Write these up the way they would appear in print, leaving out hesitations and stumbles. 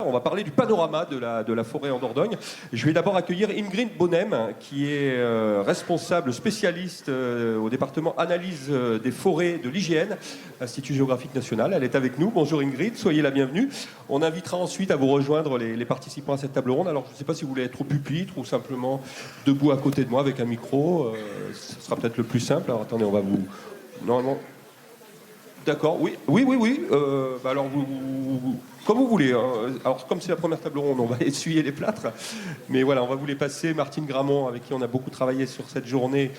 On va parler du panorama de la forêt en Dordogne. Je vais d'abord accueillir Ingrid Bonnem, qui est responsable spécialiste au département analyse des forêts de l'IGN, Institut géographique national. Elle est avec nous. Bonjour Ingrid, soyez la bienvenue. On invitera ensuite à vous rejoindre les participants à cette table ronde. Alors je ne sais pas si vous voulez être au pupitre ou simplement debout à côté de moi avec un micro. Ce sera peut-être le plus simple. Alors attendez, on va vous... Normalement... D'accord, oui. Alors, comme vous voulez. Hein. Alors, comme c'est la première table ronde, on va essuyer les plâtres. Mais voilà, on va vous les passer. Martine Gramont, avec qui on a beaucoup travaillé sur cette journée,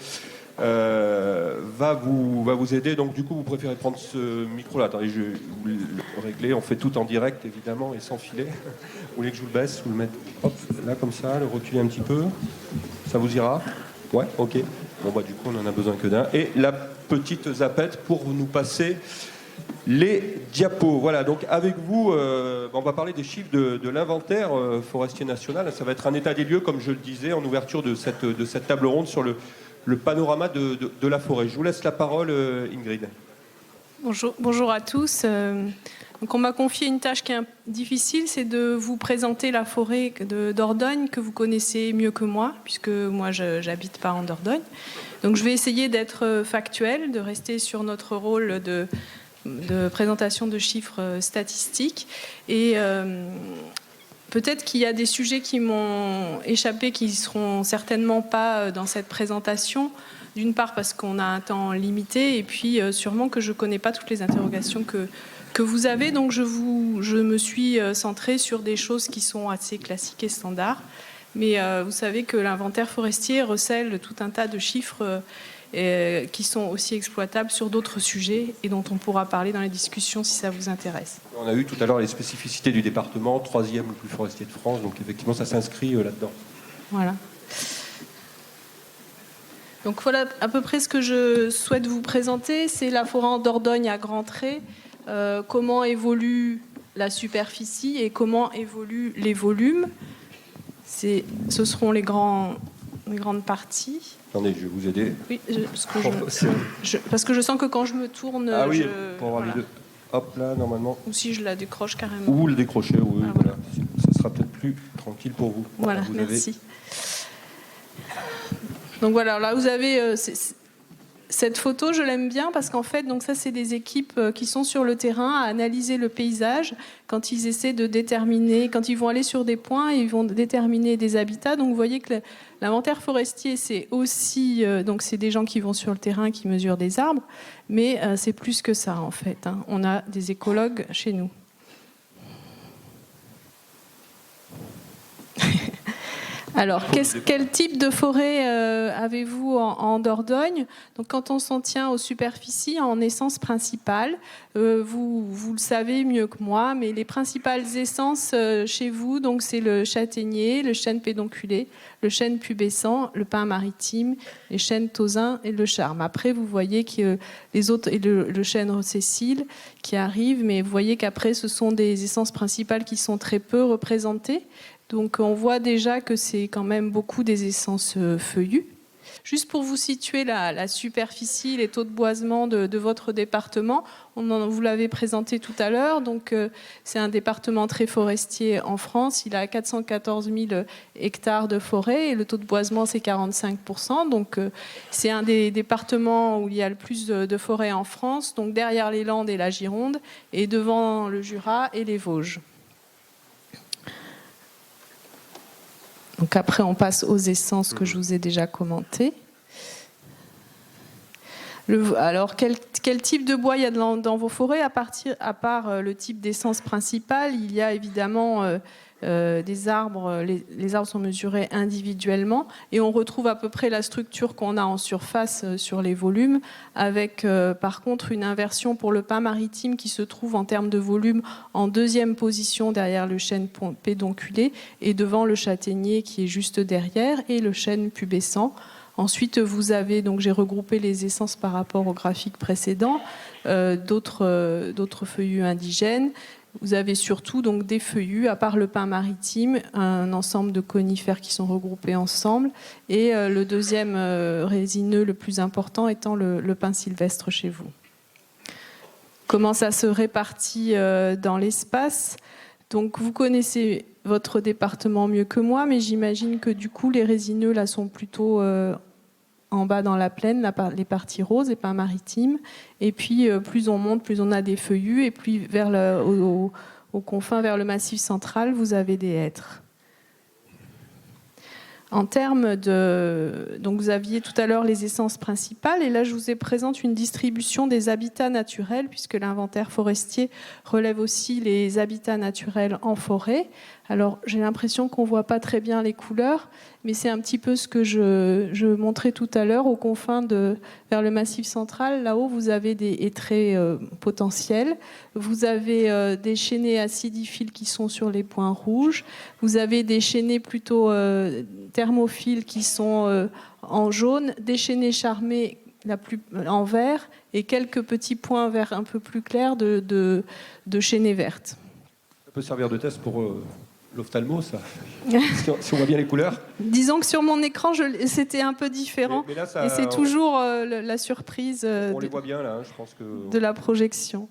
va vous aider. Donc, du coup, vous préférez prendre ce micro-là. Attendez, je vais vous le régler. On fait tout en direct, évidemment, et sans filet. Vous voulez que je vous le baisse, vous le mette hop, là, comme ça, le reculer un petit peu. Ça vous ira? Ouais, ok. Bon, bah, du coup, on en a besoin que d'un. Et la petite zapette pour nous passer les diapos. Voilà, donc avec vous, on va parler des chiffres de l'inventaire forestier national. Ça va être un état des lieux, comme je le disais, en ouverture de cette table ronde sur le panorama de la forêt. Je vous laisse la parole, Ingrid. Bonjour à tous. Donc on m'a confié une tâche qui est difficile, c'est de vous présenter la forêt de Dordogne que vous connaissez mieux que moi, puisque moi j'habite pas en Dordogne. Donc je vais essayer d'être factuel, de rester sur notre rôle de présentation de chiffres statistiques. Et peut-être qu'il y a des sujets qui m'ont échappé, qui ne seront certainement pas dans cette présentation. D'une part parce qu'on a un temps limité, et puis sûrement que je ne connais pas toutes les interrogations que vous avez. Donc je me suis centrée sur des choses qui sont assez classiques et standards. Mais vous savez que l'inventaire forestier recèle tout un tas de chiffres qui sont aussi exploitables sur d'autres sujets et dont on pourra parler dans les discussions si ça vous intéresse. On a eu tout à l'heure les spécificités du département, 3e le plus forestier de France, donc effectivement ça s'inscrit là-dedans. Voilà. Donc voilà à peu près ce que je souhaite vous présenter. C'est la forêt en Dordogne à grands traits. Comment évolue la superficie et comment évoluent les volumes. Ce seront les grandes parties. Attendez, je vais vous aider. Oui, parce que je sens que quand je me tourne... Ah oui, pour avoir les deux. Hop là, normalement. Ou si je la décroche carrément. Ou vous le décrochez, oui. Voilà. Ça sera peut-être plus tranquille pour vous. Voilà, merci. Donc voilà, là vous avez cette photo, je l'aime bien parce qu'en fait, donc ça c'est des équipes qui sont sur le terrain à analyser le paysage quand ils essaient de déterminer, quand ils vont aller sur des points, ils vont déterminer des habitats. Donc vous voyez que l'inventaire forestier, c'est aussi, donc c'est des gens qui vont sur le terrain, qui mesurent des arbres, mais c'est plus que ça en fait. Hein. On a des écologues chez nous. Alors, quel type de forêt avez-vous en Dordogne? Donc, quand on s'en tient aux superficies, en essence principale, vous le savez mieux que moi, mais les principales essences chez vous, donc c'est le châtaignier, le chêne pédonculé, le chêne pubescent, le pin maritime, les chênes tausins et le charme. Après, vous voyez que les autres, et le chêne Cécile qui arrive, mais vous voyez qu'après, ce sont des essences principales qui sont très peu représentées. Donc on voit déjà que c'est quand même beaucoup des essences feuillues. Juste pour vous situer la superficie, les taux de boisement de votre département, vous l'avez présenté tout à l'heure, donc c'est un département très forestier en France, il a 414 000 hectares de forêt et le taux de boisement c'est 45%, donc c'est un des départements où il y a le plus de forêt en France, donc derrière les Landes et la Gironde, et devant le Jura et les Vosges. Donc après, on passe aux essences que je vous ai déjà commentées. Alors, quel type de bois il y a dans vos forêts à part le type d'essence principale, il y a évidemment des arbres. Les arbres sont mesurés individuellement et on retrouve à peu près la structure qu'on a en surface sur les volumes, avec par contre une inversion pour le pin maritime qui se trouve en termes de volume en deuxième position derrière le chêne pédonculé et devant le châtaignier qui est juste derrière et le chêne pubescent. Ensuite, vous avez, donc j'ai regroupé les essences par rapport au graphique précédent, d'autres feuillus indigènes. Vous avez surtout donc des feuillus, à part le pin maritime, un ensemble de conifères qui sont regroupés ensemble, et le deuxième résineux le plus important étant le pin sylvestre chez vous. Comment ça se répartit dans l'espace ? Donc vous connaissez votre département mieux que moi, mais j'imagine que du coup les résineux là sont plutôt en bas dans la plaine, les parties roses et pas maritimes. Et puis plus on monte, plus on a des feuillus, et puis vers aux confins, vers le massif central, vous avez des hêtres. En termes de... Donc vous aviez tout à l'heure les essences principales, et là je vous présente une distribution des habitats naturels, puisque l'inventaire forestier relève aussi les habitats naturels en forêt. Alors j'ai l'impression qu'on ne voit pas très bien les couleurs, mais c'est un petit peu ce que je montrais tout à l'heure, aux confins vers le massif central. Là-haut, vous avez des hêtraies potentiels, vous avez des chênaies acidiphiles qui sont sur les points rouges, vous avez des chênaies plutôt thermophiles qui sont en jaune, des chênaies charmées en vert, et quelques petits points verts un peu plus clairs de chênaies vertes. Ça peut servir de test pour l'ophtalmo, ça. Si on voit bien les couleurs. Disons que sur mon écran, c'était un peu différent. Mais là, ça, et c'est toujours la surprise on les voit bien, là, hein, je pense que... de la projection.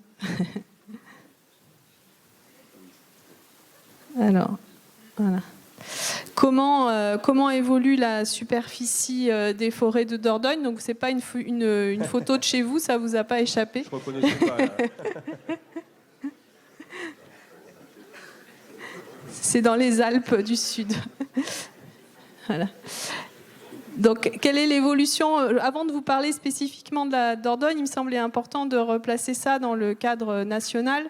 Alors, voilà. Comment évolue la superficie des forêts de Dordogne? Donc, ce n'est pas une photo de chez vous, ça ne vous a pas échappé. Je ne reconnaissais pas, là. C'est dans les Alpes du Sud. Voilà. Donc, quelle est l'évolution? Avant de vous parler spécifiquement de la Dordogne, il me semblait important de replacer ça dans le cadre national.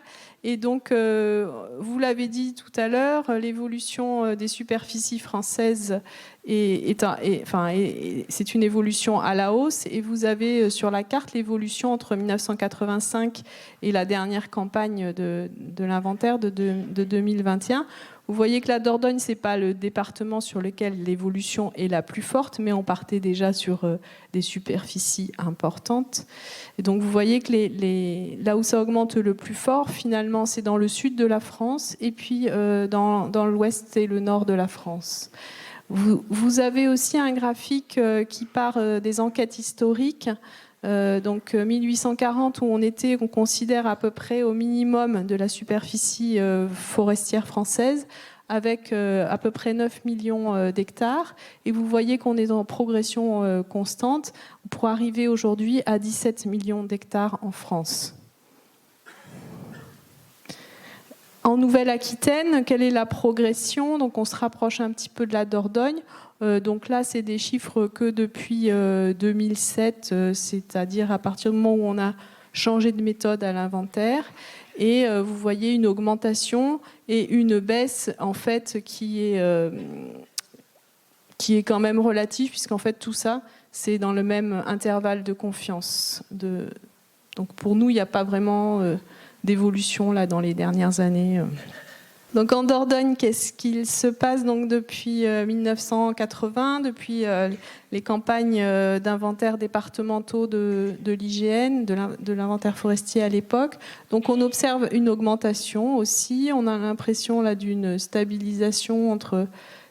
Et donc, vous l'avez dit tout à l'heure, l'évolution des superficies françaises c'est une évolution à la hausse. Et vous avez sur la carte l'évolution entre 1985 et la dernière campagne de l'inventaire de 2021. Vous voyez que la Dordogne, ce n'est pas le département sur lequel l'évolution est la plus forte, mais on partait déjà sur des superficies importantes. Et donc vous voyez que là où ça augmente le plus fort, finalement, c'est dans le sud de la France, et puis dans l'ouest et le nord de la France. Vous avez aussi un graphique qui part des enquêtes historiques. Donc 1840, où on considère à peu près au minimum de la superficie forestière française, avec à peu près 9 millions d'hectares. Et vous voyez qu'on est en progression constante pour arriver aujourd'hui à 17 millions d'hectares en France. En Nouvelle-Aquitaine, quelle est la progression? Donc on se rapproche un petit peu de la Dordogne. Donc là, c'est des chiffres que depuis 2007, c'est-à-dire à partir du moment où on a changé de méthode à l'inventaire. Et vous voyez une augmentation et une baisse, en fait, qui est quand même relative, puisqu'en fait, tout ça, c'est dans le même intervalle de confiance. Donc pour nous, il n'y a pas vraiment d'évolution là dans les dernières années. Donc en Dordogne, qu'est-ce qu'il se passe donc depuis 1980, depuis les campagnes d'inventaire départementaux de l'IGN, de l'inventaire forestier à l'époque. Donc on observe une augmentation aussi. On a l'impression là d'une stabilisation entre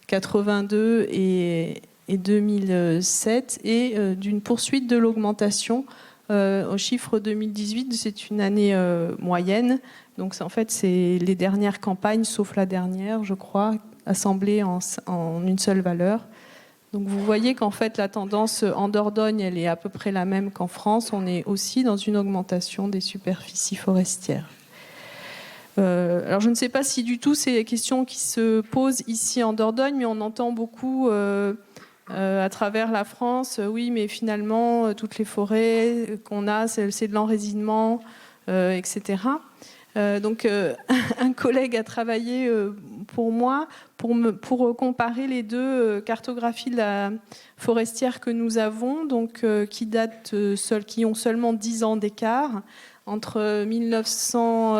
82 et 2007 et d'une poursuite de l'augmentation. Au chiffre 2018, c'est une année moyenne. Donc en fait, c'est les dernières campagnes, sauf la dernière, je crois, assemblées en une seule valeur. Donc vous voyez qu'en fait, la tendance en Dordogne, elle est à peu près la même qu'en France. On est aussi dans une augmentation des superficies forestières. Alors je ne sais pas si du tout c'est des questions qui se posent ici en Dordogne, mais on entend beaucoup à travers la France, oui, mais finalement, toutes les forêt qu'on a, c'est de l'enraisinement, etc. Donc, un collègue a travaillé pour moi pour comparer les deux cartographies de la forestière que nous avons, donc, qui ont seulement 10 ans d'écart, entre 1900, à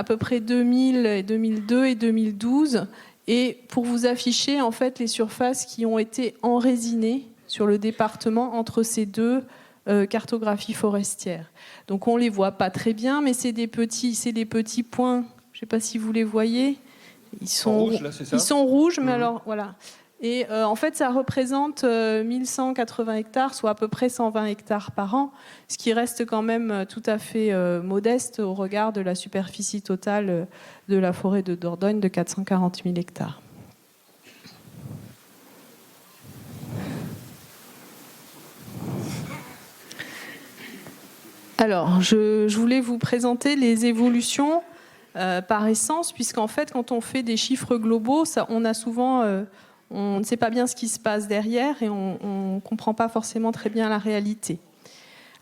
peu près 2000, et 2002 et 2012. Et pour vous afficher en fait les surfaces qui ont été enraisinées sur le département entre ces deux cartographies forestières. Donc on les voit pas très bien, mais c'est des petits points. Je ne sais pas si vous les voyez. Ils sont rouge, là, c'est ça ? Ils sont rouges, mais alors voilà. Et en fait, ça représente 1180 hectares, soit à peu près 120 hectares par an, ce qui reste quand même tout à fait modeste au regard de la superficie totale de la forêt de Dordogne de 440 000 hectares. Alors, je voulais vous présenter les évolutions par essence, puisqu'en fait, quand on fait des chiffres globaux, on a souvent, on ne sait pas bien ce qui se passe derrière et on ne comprend pas forcément très bien la réalité.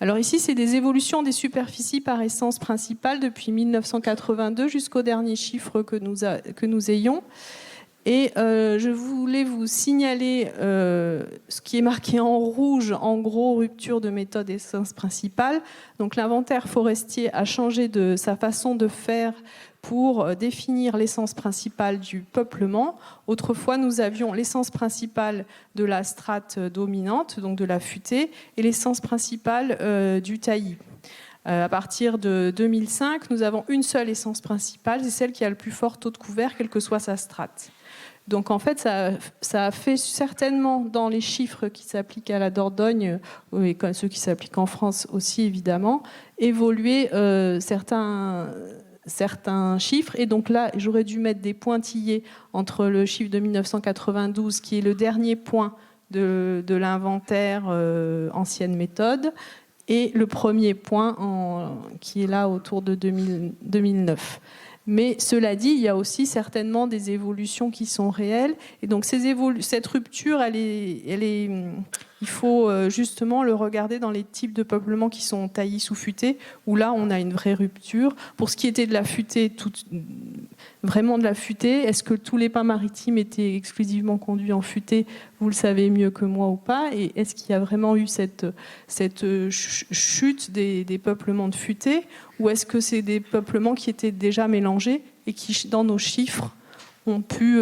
Alors ici, c'est des évolutions des superficies par essence principale depuis 1982 jusqu'au dernier chiffre que nous ayons. Et je voulais vous signaler ce qui est marqué en rouge, en gros, rupture de méthode essence principale. Donc l'inventaire forestier a changé de sa façon de faire pour définir l'essence principale du peuplement. Autrefois, nous avions l'essence principale de la strate dominante, donc de la futée, et l'essence principale du taillis. À partir de 2005, nous avons une seule essence principale, c'est celle qui a le plus fort taux de couvert, quelle que soit sa strate. Donc en fait, ça a fait certainement dans les chiffres qui s'appliquent à la Dordogne, et ceux qui s'appliquent en France aussi évidemment, évoluer certains chiffres. Et donc là, j'aurais dû mettre des pointillés entre le chiffre de 1992, qui est le dernier point de l'inventaire ancienne méthode, et le premier point qui est là autour de 2009. Mais cela dit, il y a aussi certainement des évolutions qui sont réelles. Et donc cette rupture, il faut justement le regarder dans les types de peuplements qui sont taillis sous futée, où là, on a une vraie rupture. Pour ce qui était de la futée, vraiment de la futée, est-ce que tous les pins maritimes étaient exclusivement conduits en futée? Vous le savez mieux que moi ou pas. Et est-ce qu'il y a vraiment eu cette chute des peuplements de futée? Ou est-ce que c'est des peuplements qui étaient déjà mélangés et qui, dans nos chiffres, ont pu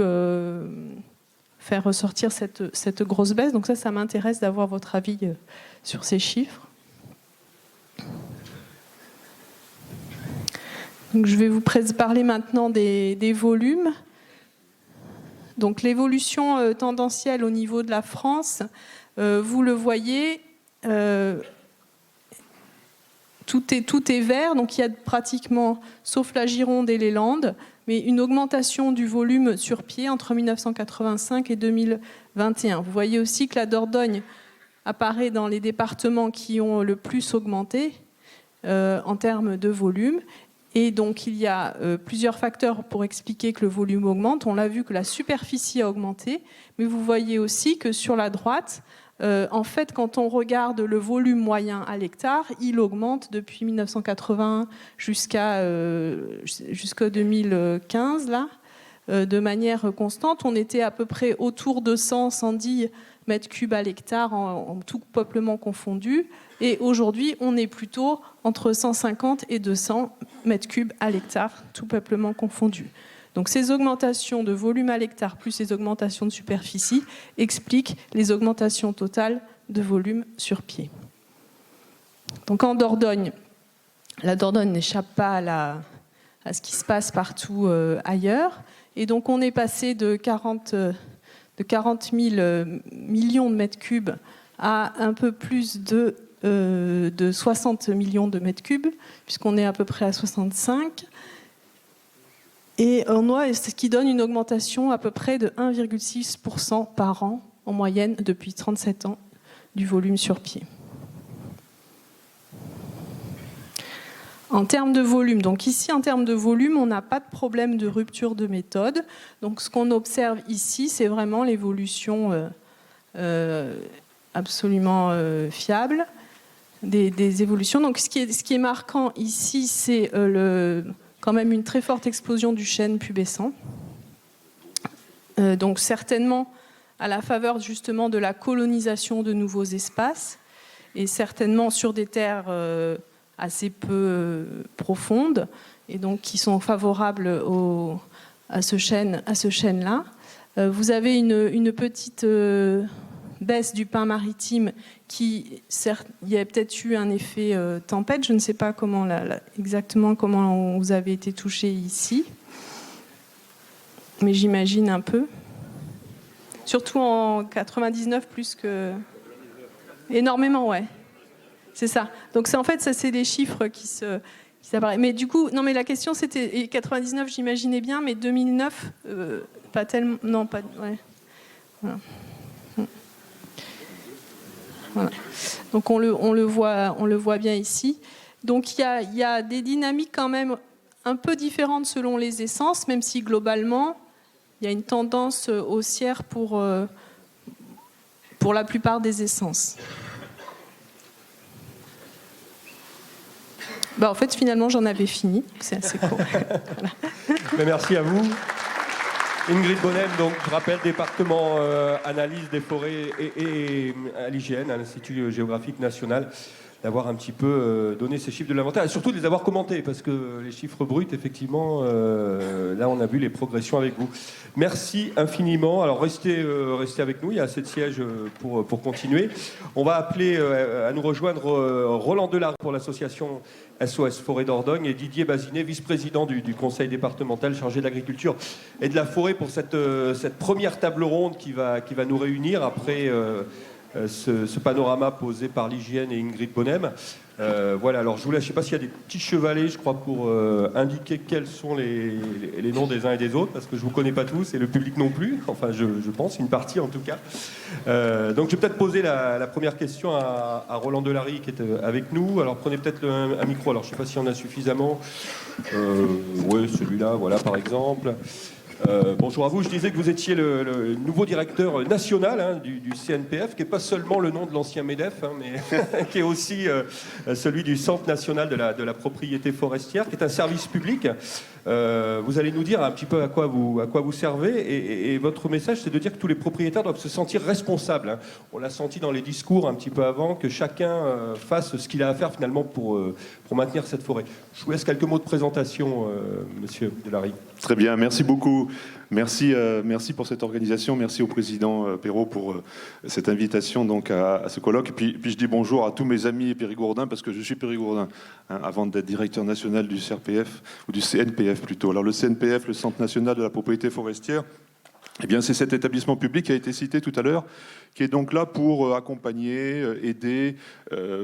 faire ressortir cette grosse baisse? Donc ça m'intéresse d'avoir votre avis sur ces chiffres. Donc je vais vous parler maintenant des volumes. Donc l'évolution tendancielle au niveau de la France, vous le voyez, tout est vert, donc il y a pratiquement, sauf la Gironde et les Landes, mais une augmentation du volume sur pied entre 1985 et 2021. Vous voyez aussi que la Dordogne apparaît dans les départements qui ont le plus augmenté en termes de volume. Et donc il y a plusieurs facteurs pour expliquer que le volume augmente. On l'a vu que la superficie a augmenté, mais vous voyez aussi que sur la droite, en fait, quand on regarde le volume moyen à l'hectare, il augmente depuis 1980 jusqu'à 2015, là, de manière constante. On était à peu près autour de 110 mètres cubes à l'hectare en tout peuplement confondu. Et aujourd'hui, on est plutôt entre 150 et 200 mètres cubes à l'hectare, tout peuplement confondu. Donc ces augmentations de volume à l'hectare plus les augmentations de superficie expliquent les augmentations totales de volume sur pied. Donc en Dordogne, la Dordogne n'échappe pas à ce qui se passe partout ailleurs. Et donc on est passé de 40 000 millions de mètres cubes à un peu plus de 60 millions de mètres cubes, puisqu'on est à peu près à 65. Et ce qui donne une augmentation à peu près de 1,6% par an en moyenne depuis 37 ans du volume sur pied. En termes de volume, donc ici en termes de volume, on n'a pas de problème de rupture de méthode. Donc ce qu'on observe ici, c'est vraiment l'évolution absolument fiable des évolutions. Donc ce qui est marquant ici, c'est quand même une très forte explosion du chêne pubescent. Donc certainement à la faveur justement de la colonisation de nouveaux espaces et certainement sur des terres assez peu profondes et donc qui sont favorables à ce chêne-là. Vous avez une petite baisse du pin maritime qui, certes, il y a peut-être eu un effet tempête, je ne sais pas exactement comment vous avez été touché ici, mais j'imagine un peu. Surtout en 99 plus que... Énormément, ouais. C'est ça. Donc en fait, ça c'est des chiffres qui s'apparaissent. Mais du coup, non mais la question c'était... Et 99 j'imaginais bien, mais 2009, pas tellement... Non, pas... Ouais. Voilà. Voilà. Donc on le voit bien ici. Donc il y a des dynamiques quand même un peu différentes selon les essences, même si globalement il y a une tendance haussière pour la plupart des essences. En fait, finalement, j'en avais fini. C'est assez court. Voilà. Mais merci à vous. Ingrid Bonnem, donc, je rappelle, département analyse des forêts et à l'IGN, à l'Institut géographique national, d'avoir un petit peu donné ces chiffres de l'inventaire et surtout de les avoir commentés, parce que les chiffres bruts, effectivement, là, on a vu les progressions avec vous. Merci infiniment. Alors, restez avec nous, il y a assez de sièges pour continuer. On va appeler à nous rejoindre Roland Delard pour l'association SOS Forêt Dordogne et Didier Bazinet, vice-président du conseil départemental chargé de l'agriculture et de la forêt pour cette première table ronde qui va nous réunir après ce panorama posé par l'IGN et Ingrid Bonnem. Voilà, alors je ne sais pas s'il y a des petits chevalets, je crois, pour indiquer quels sont les noms des uns et des autres, parce que je ne vous connais pas tous et le public non plus, enfin je pense, une partie en tout cas. Donc je vais peut-être poser la première question à Roland Delary qui est avec nous. Alors prenez peut-être un micro, alors je ne sais pas s'il y en a suffisamment. Oui, celui-là, voilà par exemple. Bonjour à vous, je disais que vous étiez le nouveau directeur national du CNPF, qui n'est pas seulement le nom de l'ancien MEDEF, mais qui est aussi celui du Centre national de la propriété forestière, qui est un service public. Vous allez nous dire un petit peu à quoi vous servez, et votre message, c'est de dire que tous les propriétaires doivent se sentir responsables. On l'a senti dans les discours un petit peu avant, que chacun fasse ce qu'il a à faire finalement pour maintenir cette forêt. Je vous laisse quelques mots de présentation, monsieur Delary. Très bien, merci beaucoup. Merci pour cette organisation. Merci au président Perrault pour cette invitation donc à ce colloque. Puis je dis bonjour à tous mes amis périgourdins, parce que je suis périgourdin avant d'être directeur national du CRPF, ou du CNPF plutôt. Alors le CNPF, le Centre national de la propriété forestière, eh bien, c'est cet établissement public qui a été cité tout à l'heure, qui est donc là pour accompagner, aider,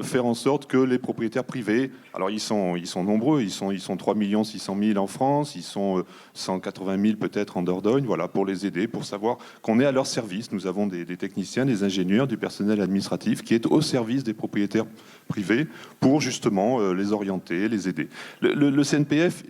faire en sorte que les propriétaires privés, alors ils sont nombreux, ils sont 3 600 000 en France, ils sont 180 000 peut-être en Dordogne, voilà, pour les aider, pour savoir qu'on est à leur service. Nous avons des techniciens, des ingénieurs, du personnel administratif qui est au service des propriétaires privés pour justement les orienter, les aider. Le CNPF,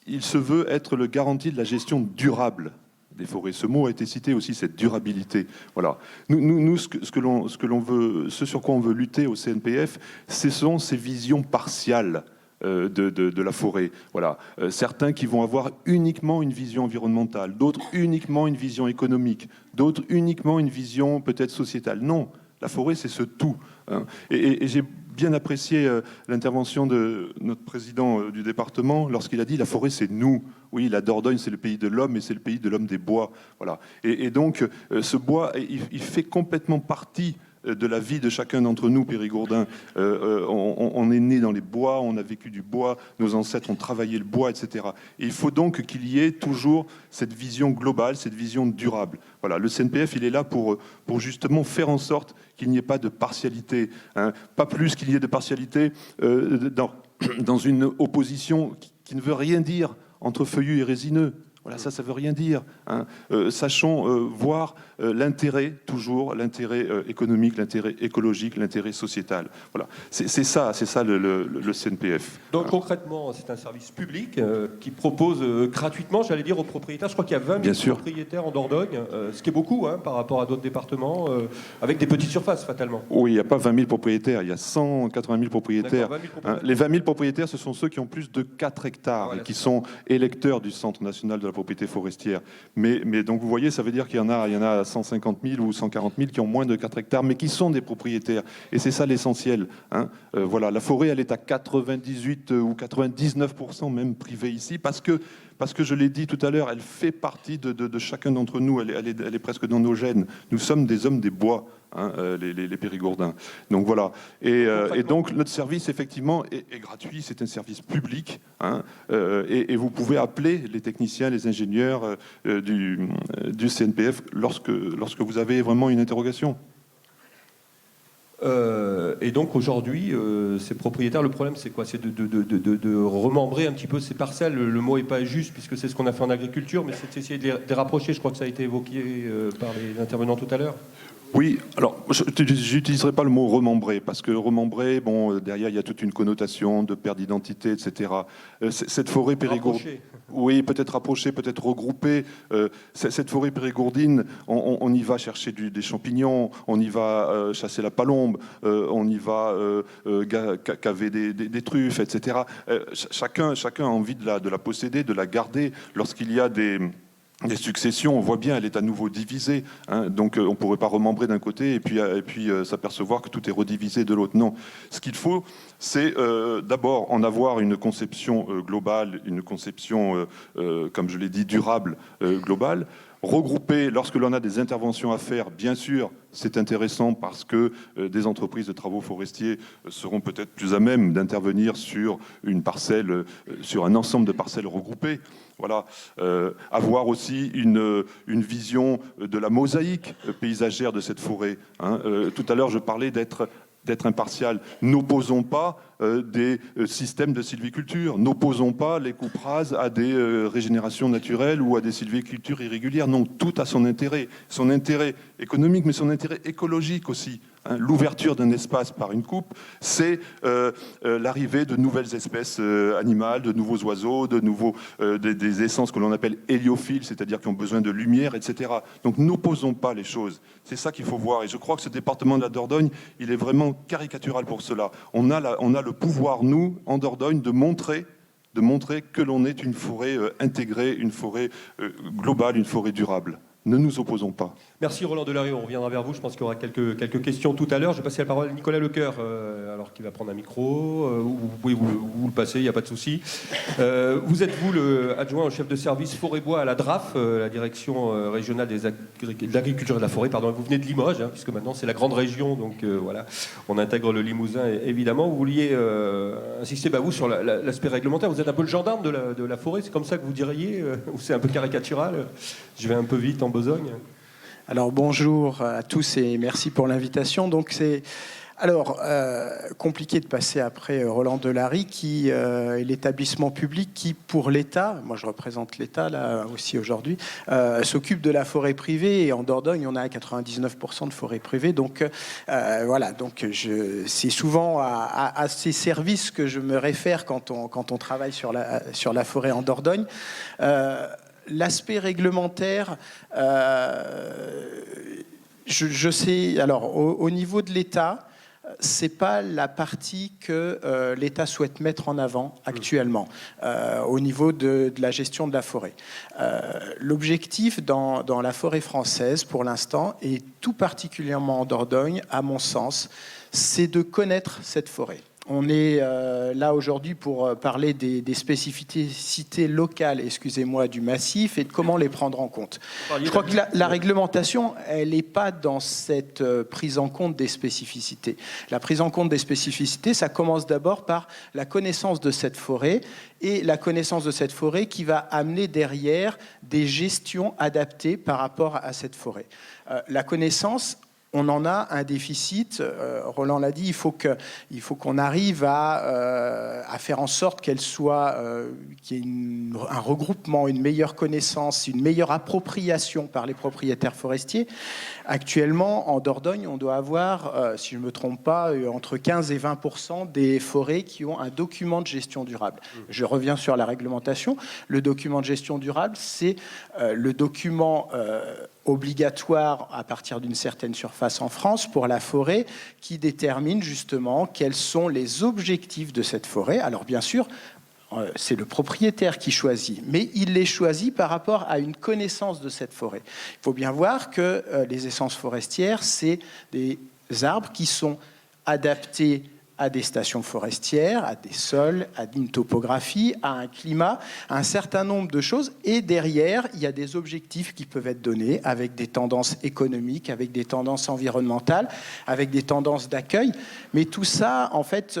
il se veut être le garantie de la gestion durable des forêts. Ce mot a été cité aussi, cette durabilité. Voilà. Nous, ce sur quoi on veut lutter au CNPF, ce sont ces visions partiales de la forêt. Voilà. Certains qui vont avoir uniquement une vision environnementale, d'autres uniquement une vision économique, d'autres uniquement une vision peut-être sociétale. Non, la forêt, c'est ce tout. Hein. Et j'ai bien apprécié l'intervention de notre président du département lorsqu'il a dit « la forêt, c'est nous ». Oui, la Dordogne, c'est le pays de l'homme et c'est le pays de l'homme des bois. Voilà. Et donc, ce bois, il fait complètement partie de la vie de chacun d'entre nous, périgourdins. On est né dans les bois, on a vécu du bois, nos ancêtres ont travaillé le bois, etc. Et il faut donc qu'il y ait toujours cette vision globale, cette vision durable. Voilà, le CNPF, il est là pour justement faire en sorte qu'il n'y ait pas de partialité, hein. Pas plus qu'il y ait de partialité dans une opposition qui ne veut rien dire entre feuillus et résineux. Voilà, ça veut rien dire. Hein. Sachons voir l'intérêt, toujours, l'intérêt économique, l'intérêt écologique, l'intérêt sociétal. Voilà. C'est ça le CNPF. Donc concrètement, c'est un service public qui propose gratuitement, j'allais dire, aux propriétaires. Je crois qu'il y a 20 000 propriétaires en Dordogne, ce qui est beaucoup par rapport à d'autres départements, avec des petites surfaces, fatalement. Oui, il n'y a pas 20 000 propriétaires, il y a 180 000 propriétaires. 20 000 propriétaires. Les 20 000 propriétaires, ce sont ceux qui ont plus de 4 hectares et qui sont électeurs du Centre national de la propriété forestière. Mais donc vous voyez, ça veut dire qu'il y en a 150 000 ou 140 000 qui ont moins de 4 hectares, mais qui sont des propriétaires. Et c'est ça l'essentiel. Hein. Voilà, la forêt, elle est à 98 ou 99% même privée ici, parce que parce que je l'ai dit tout à l'heure, elle fait partie de chacun d'entre nous, elle est presque dans nos gènes. Nous sommes des hommes des bois, hein, les Périgourdins. Donc voilà. Et donc notre service, effectivement, est gratuit, c'est un service public, hein, et vous pouvez appeler les techniciens, les ingénieurs du CNPF lorsque vous avez vraiment une interrogation. Et donc aujourd'hui, ces propriétaires, le problème c'est quoi? C'est de remembrer un petit peu ces parcelles. Le mot n'est pas juste puisque c'est ce qu'on a fait en agriculture, mais c'est d'essayer de les rapprocher. Je crois que ça a été évoqué par les intervenants tout à l'heure. Oui, alors je n'utiliserai pas le mot remembrer, parce que remembrer, bon, derrière il y a toute une connotation de perte d'identité, etc. Cette forêt périgourdine, oui, peut-être rapprochée, peut-être regroupée. Cette forêt périgourdine, on y va chercher des champignons, on y va chasser la palombe, on y va caver des truffes, etc. Chacun a envie de la posséder, de la garder. Lorsqu'il y a des successions, on voit bien, elle est à nouveau divisée, hein, donc on ne pourrait pas remembrer d'un côté et puis s'apercevoir que tout est redivisé de l'autre. Non, ce qu'il faut, c'est d'abord en avoir une conception globale, une conception, comme je l'ai dit, durable, globale. Regrouper, lorsque l'on a des interventions à faire, bien sûr, c'est intéressant parce que des entreprises de travaux forestiers seront peut-être plus à même d'intervenir sur une parcelle, sur un ensemble de parcelles regroupées. Voilà. Avoir aussi une vision de la mosaïque paysagère de cette forêt. Hein. Tout à l'heure, je parlais d'être impartial. N'opposons pas des systèmes de sylviculture. N'opposons pas les coupes rases à des régénérations naturelles ou à des sylvicultures irrégulières. Non, tout a son intérêt économique, mais son intérêt écologique aussi. Hein. L'ouverture d'un espace par une coupe, c'est l'arrivée de nouvelles espèces animales, de nouveaux oiseaux, des essences que l'on appelle héliophiles, c'est-à-dire qui ont besoin de lumière, etc. Donc n'opposons pas les choses. C'est ça qu'il faut voir. Et je crois que ce département de la Dordogne, il est vraiment caricatural pour cela. On a le pouvoir, nous, en Dordogne, de montrer que l'on est une forêt intégrée, une forêt globale, une forêt durable. Ne nous opposons pas. Merci Roland Delary, on reviendra vers vous. Je pense qu'il y aura quelques questions tout à l'heure. Je vais passer la parole à Nicolas Lecoeur, alors qu'il va prendre un micro. Vous pouvez vous le passer, il n'y a pas de souci. Vous êtes, vous, le adjoint au chef de service forêt-bois à la DRAF, la direction régionale de l'agriculture et de la forêt. Pardon, vous venez de Limoges, hein, puisque maintenant c'est la grande région, donc voilà, on intègre le Limousin, évidemment. Vous vouliez insister, vous, sur l'aspect réglementaire. Vous êtes un peu le gendarme de la forêt, c'est comme ça que vous diriez, ou c'est un peu caricatural? Je vais un peu vite en besogne. Alors bonjour à tous et merci pour l'invitation. Donc c'est compliqué de passer après Roland Delary qui est l'établissement public qui, pour l'État, moi je représente l'État là aussi aujourd'hui, s'occupe de la forêt privée, et en Dordogne on a 99% de forêt privée. Donc voilà, donc c'est souvent à ces services que je me réfère quand on travaille sur la forêt en Dordogne. L'aspect réglementaire, je sais, alors au niveau de l'État, c'est pas la partie que l'État souhaite mettre en avant actuellement au niveau de la gestion de la forêt. L'objectif dans la forêt française pour l'instant, et tout particulièrement en Dordogne, à mon sens, c'est de connaître cette forêt. On est là aujourd'hui pour parler des spécificités locales, excusez-moi, du massif et de comment les prendre en compte. Je crois que la réglementation, elle n'est pas dans cette prise en compte des spécificités. La prise en compte des spécificités, ça commence d'abord par la connaissance de cette forêt, et la connaissance de cette forêt qui va amener derrière des gestions adaptées par rapport à cette forêt. La connaissance, on en a un déficit. Roland l'a dit, il faut qu'on arrive à faire en sorte qu'il y ait un regroupement, une meilleure connaissance, une meilleure appropriation par les propriétaires forestiers. Actuellement, en Dordogne, on doit avoir, si je ne me trompe pas, entre 15 et 20% des forêts qui ont un document de gestion durable. Je reviens sur la réglementation. Le document de gestion durable, c'est le document obligatoire à partir d'une certaine surface en France pour la forêt, qui détermine justement quels sont les objectifs de cette forêt. Alors bien sûr, c'est le propriétaire qui choisit, mais il les choisit par rapport à une connaissance de cette forêt. Il faut bien voir que les essences forestières, c'est des arbres qui sont adaptés à des stations forestières, à des sols, à une topographie, à un climat, à un certain nombre de choses. Et derrière, il y a des objectifs qui peuvent être donnés avec des tendances économiques, avec des tendances environnementales, avec des tendances d'accueil. Mais tout ça, en fait,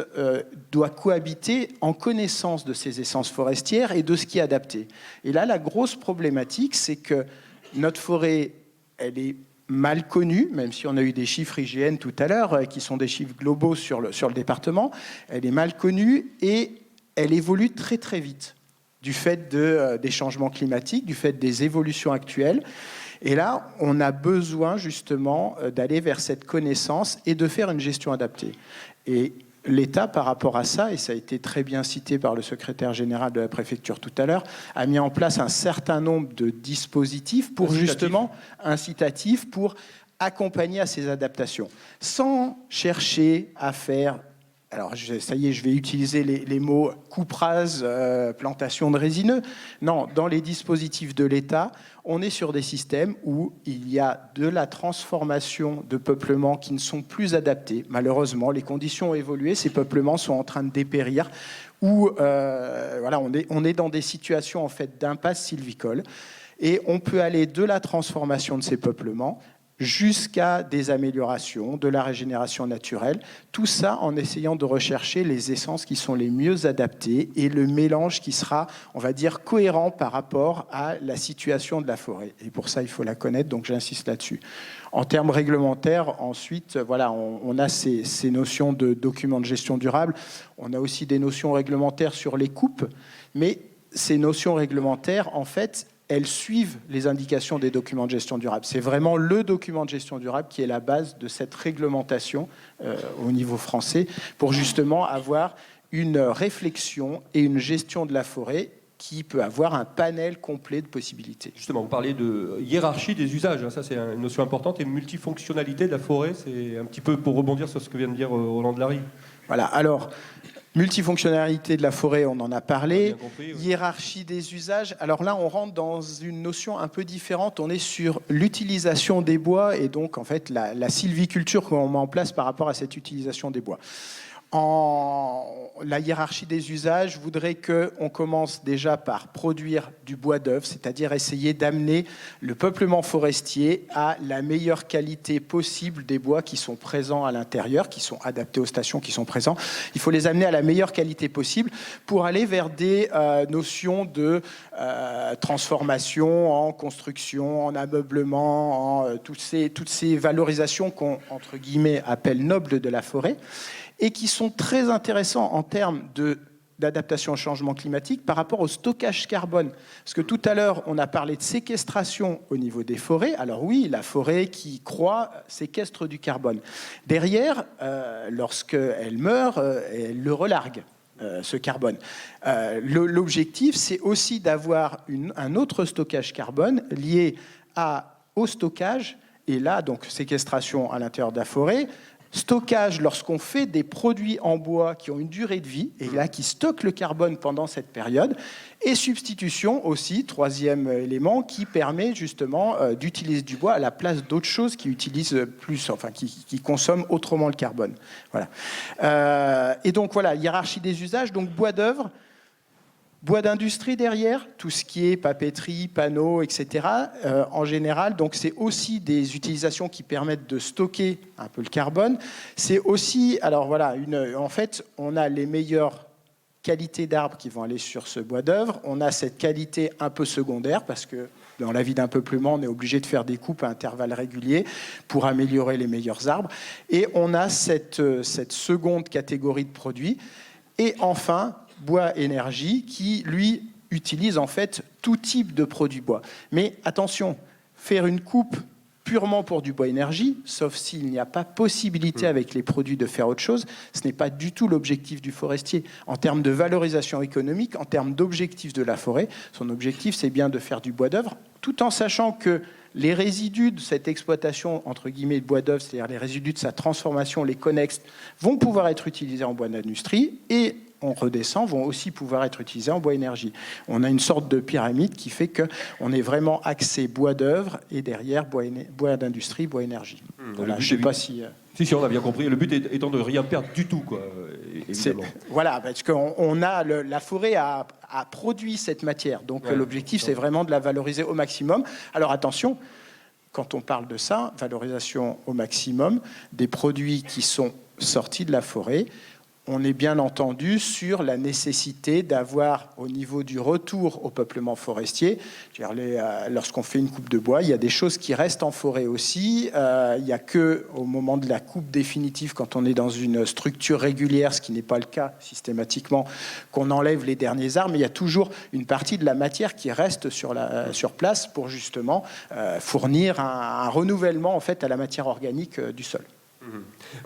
doit cohabiter en connaissance de ces essences forestières et de ce qui est adapté. Et là, la grosse problématique, c'est que notre forêt, elle est mal connue, même si on a eu des chiffres IGN tout à l'heure, qui sont des chiffres globaux sur le département. Elle est mal connue et elle évolue très très vite du fait des changements climatiques, du fait des évolutions actuelles. Et là, on a besoin justement d'aller vers cette connaissance et de faire une gestion adaptée. Et l'État, par rapport à ça, et ça a été très bien cité par le secrétaire général de la préfecture tout à l'heure, a mis en place un certain nombre de dispositifs pour justement incitatifs pour accompagner à ces adaptations, sans chercher à faire. Alors, ça y est, je vais utiliser les mots coupe rase, plantation de résineux. Non, dans les dispositifs de l'État, on est sur des systèmes où il y a de la transformation de peuplements qui ne sont plus adaptés. Malheureusement, les conditions ont évolué, ces peuplements sont en train de dépérir, où voilà, on est dans des situations en fait, d'impasse sylvicole, et on peut aller de la transformation de ces peuplements jusqu'à des améliorations, de la régénération naturelle, tout ça en essayant de rechercher les essences qui sont les mieux adaptées et le mélange qui sera, on va dire, cohérent par rapport à la situation de la forêt. Et pour ça, il faut la connaître, donc j'insiste là-dessus. En termes réglementaires, ensuite, voilà, on a ces notions de documents de gestion durable, on a aussi des notions réglementaires sur les coupes, mais ces notions réglementaires, en fait, elles suivent les indications des documents de gestion durable. C'est vraiment le document de gestion durable qui est la base de cette réglementation au niveau français pour justement avoir une réflexion et une gestion de la forêt qui peut avoir un panel complet de possibilités. Justement, vous parlez de hiérarchie des usages, ça c'est une notion importante, et multifonctionnalité de la forêt, c'est un petit peu pour rebondir sur ce que vient de dire Roland Delary. Voilà, alors... Multifonctionnalité de la forêt, on en a parlé. Compris, oui. Hiérarchie des usages. Alors là, on rentre dans une notion un peu différente. On est sur l'utilisation des bois et donc en fait la sylviculture qu'on met en place par rapport à cette utilisation des bois. La hiérarchie des usages voudrait qu'on commence déjà par produire du bois d'œuvre, c'est-à-dire essayer d'amener le peuplement forestier à la meilleure qualité possible des bois qui sont présents à l'intérieur, qui sont adaptés aux stations qui sont présents. Il faut les amener à la meilleure qualité possible pour aller vers des notions de transformation en construction, en ameublement, en toutes ces valorisations qu'on, entre guillemets, appelle nobles de la forêt, et qui sont très intéressants en termes d'adaptation au changement climatique par rapport au stockage carbone. Parce que tout à l'heure, on a parlé de séquestration au niveau des forêts. Alors oui, la forêt qui croît séquestre du carbone. Derrière, lorsqu'elle meurt, elle le relargue. Ce carbone. L'objectif, c'est aussi d'avoir un autre stockage carbone lié au stockage, et là, donc séquestration à l'intérieur de la forêt, stockage lorsqu'on fait des produits en bois qui ont une durée de vie, et là qui stockent le carbone pendant cette période, et substitution aussi, troisième élément, qui permet justement d'utiliser du bois à la place d'autres choses qui utilisent plus, enfin qui consomment autrement le carbone. Voilà. Et donc voilà, hiérarchie des usages, donc bois d'œuvre, bois d'industrie derrière, tout ce qui est papeterie, panneaux, etc. En général, donc c'est aussi des utilisations qui permettent de stocker un peu le carbone. C'est aussi, alors voilà, en fait, on a les meilleures qualités d'arbres qui vont aller sur ce bois d'œuvre. On a cette qualité un peu secondaire parce que dans la vie d'un peuplement, on est obligé de faire des coupes à intervalles réguliers pour améliorer les meilleurs arbres. Et on a cette seconde catégorie de produits. Et enfin, bois énergie qui, lui, utilise en fait tout type de produit bois. Mais attention, faire une coupe purement pour du bois énergie, sauf s'il n'y a pas possibilité avec les produits de faire autre chose, ce n'est pas du tout l'objectif du forestier. En termes de valorisation économique, en termes d'objectifs de la forêt, son objectif, c'est bien de faire du bois d'œuvre, tout en sachant que les résidus de cette exploitation, entre guillemets, de bois d'œuvre, c'est-à-dire les résidus de sa transformation, les connexes, vont pouvoir être utilisés en bois d'industrie et on redescend, vont aussi pouvoir être utilisés en bois énergie. On a une sorte de pyramide qui fait qu'on est vraiment axé bois d'œuvre et derrière bois d'industrie, bois énergie. Voilà, je ne sais pas si... Si, on a bien compris. Le but étant de rien perdre du tout, quoi, évidemment. Voilà, parce qu'on a la forêt a produit cette matière. Donc l'objectif, c'est vraiment de la valoriser au maximum. Alors attention, quand on parle de ça, valorisation au maximum des produits qui sont sortis de la forêt, on est bien entendu sur la nécessité d'avoir, au niveau du retour au peuplement forestier, lorsqu'on fait une coupe de bois, il y a des choses qui restent en forêt aussi. Il n'y a qu'au moment de la coupe définitive, quand on est dans une structure régulière, ce qui n'est pas le cas systématiquement, qu'on enlève les derniers arbres, mais il y a toujours une partie de la matière qui reste sur place pour justement fournir un renouvellement en fait, à la matière organique du sol.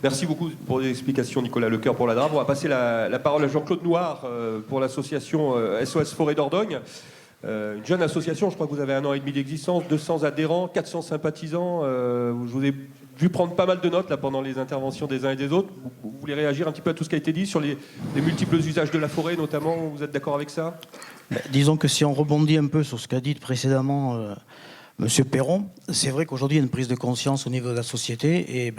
Merci beaucoup pour les explications, Nicolas Lecoeur, pour la DRAB. On va passer la parole à Jean-Claude Noir pour l'association SOS Forêt d'Ordogne. Une jeune association, je crois que vous avez 1 an et demi d'existence, 200 adhérents, 400 sympathisants. Je vous ai vu prendre pas mal de notes là, pendant les interventions des uns et des autres. Vous voulez réagir un petit peu à tout ce qui a été dit sur les multiples usages de la forêt, notamment? Vous êtes d'accord avec ça? Disons que si on rebondit un peu sur ce qu'a dit précédemment Monsieur Perron, c'est vrai qu'aujourd'hui, il y a une prise de conscience au niveau de la société et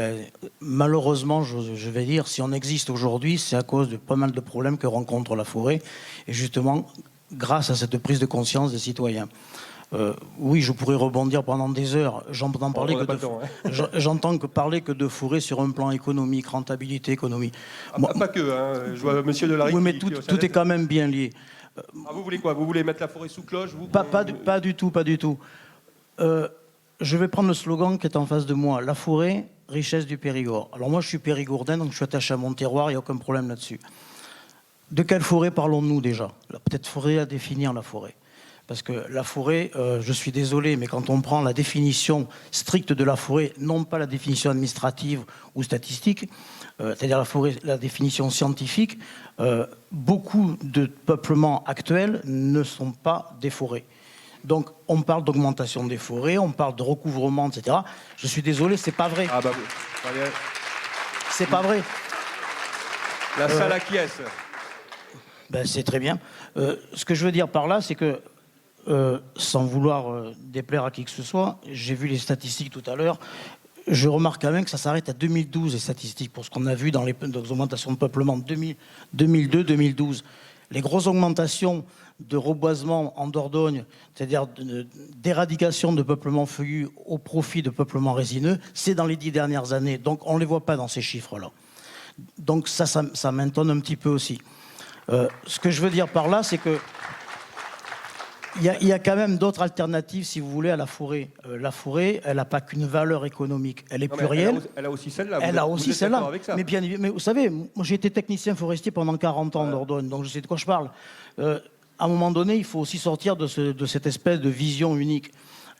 malheureusement, je vais dire, si on existe aujourd'hui, c'est à cause de pas mal de problèmes que rencontre la forêt et justement, grâce à cette prise de conscience des citoyens. Oui, je pourrais rebondir pendant des heures. J'entends parler que de forêt sur un plan économique, rentabilité, économie. Pas que, hein. Je vois Monsieur Delarue. Oui, mais tout est quand même bien lié. Vous voulez quoi? Vous voulez mettre la forêt sous cloche? Pas du tout. Je vais prendre le slogan qui est en face de moi. La forêt, richesse du Périgord. Alors moi, je suis périgourdin, donc je suis attaché à mon terroir, il n'y a aucun problème là-dessus. De quelle forêt parlons-nous déjà? Peut-être forêt à définir la forêt. Parce que la forêt, je suis désolé, mais quand on prend la définition stricte de la forêt, non pas la définition administrative ou statistique, c'est-à-dire la définition scientifique, beaucoup de peuplements actuels ne sont pas des forêts. Donc, on parle d'augmentation des forêts, on parle de recouvrement, etc. Je suis désolé, c'est pas vrai. C'est pas vrai. La salle acquiesce. C'est très bien. Ce que je veux dire par là, c'est que, sans vouloir déplaire à qui que ce soit, j'ai vu les statistiques tout à l'heure, je remarque quand même que ça s'arrête à 2012, les statistiques, pour ce qu'on a vu dans les augmentations de peuplement 2002-2012. Les grosses augmentations de reboisement en Dordogne, c'est-à-dire d'éradication de peuplement feuillu au profit de peuplement résineux, c'est dans les 10 dernières années. Donc on ne les voit pas dans ces chiffres-là. Donc ça m'étonne un petit peu aussi. Ce que je veux dire par là, c'est que il y a quand même d'autres alternatives, si vous voulez, à la forêt. La forêt, elle n'a pas qu'une valeur économique. Elle est plurielle. Elle a aussi celle-là. Elle a aussi celle-là. Mais vous savez, moi j'ai été technicien forestier pendant 40 ans en Dordogne, donc je sais de quoi je parle. À un moment donné, il faut aussi sortir de cette espèce de vision unique.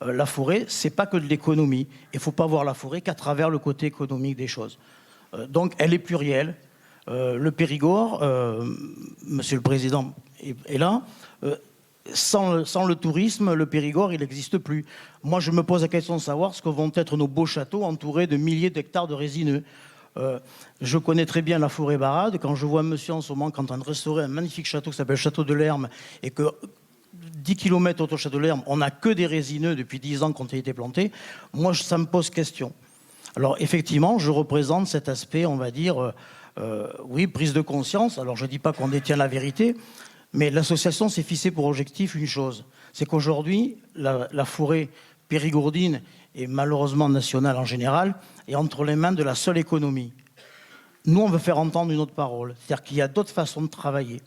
La forêt, c'est pas que de l'économie. Il ne faut pas voir la forêt qu'à travers le côté économique des choses. Donc elle est plurielle. Le Périgord, Monsieur le Président est là. Sans le tourisme, le Périgord, il n'existe plus. Moi, je me pose la question de savoir ce que vont être nos beaux châteaux entourés de milliers d'hectares de résineux. Je connais très bien la forêt Barade. Quand je vois un monsieur en ce moment qui est en train de restaurer un magnifique château qui s'appelle Château de Lerme et que 10 km autour du Château de Lerme, on n'a que des résineux depuis 10 ans qui ont été plantés, moi, ça me pose question. Alors, effectivement, je représente cet aspect, on va dire, oui, prise de conscience. Alors, je ne dis pas qu'on détient la vérité, mais l'association s'est fixée pour objectif une chose, c'est qu'aujourd'hui, la forêt périgourdine et malheureusement nationale en général, est entre les mains de la seule économie. Nous, on veut faire entendre une autre parole, c'est-à-dire qu'il y a d'autres façons de travailler.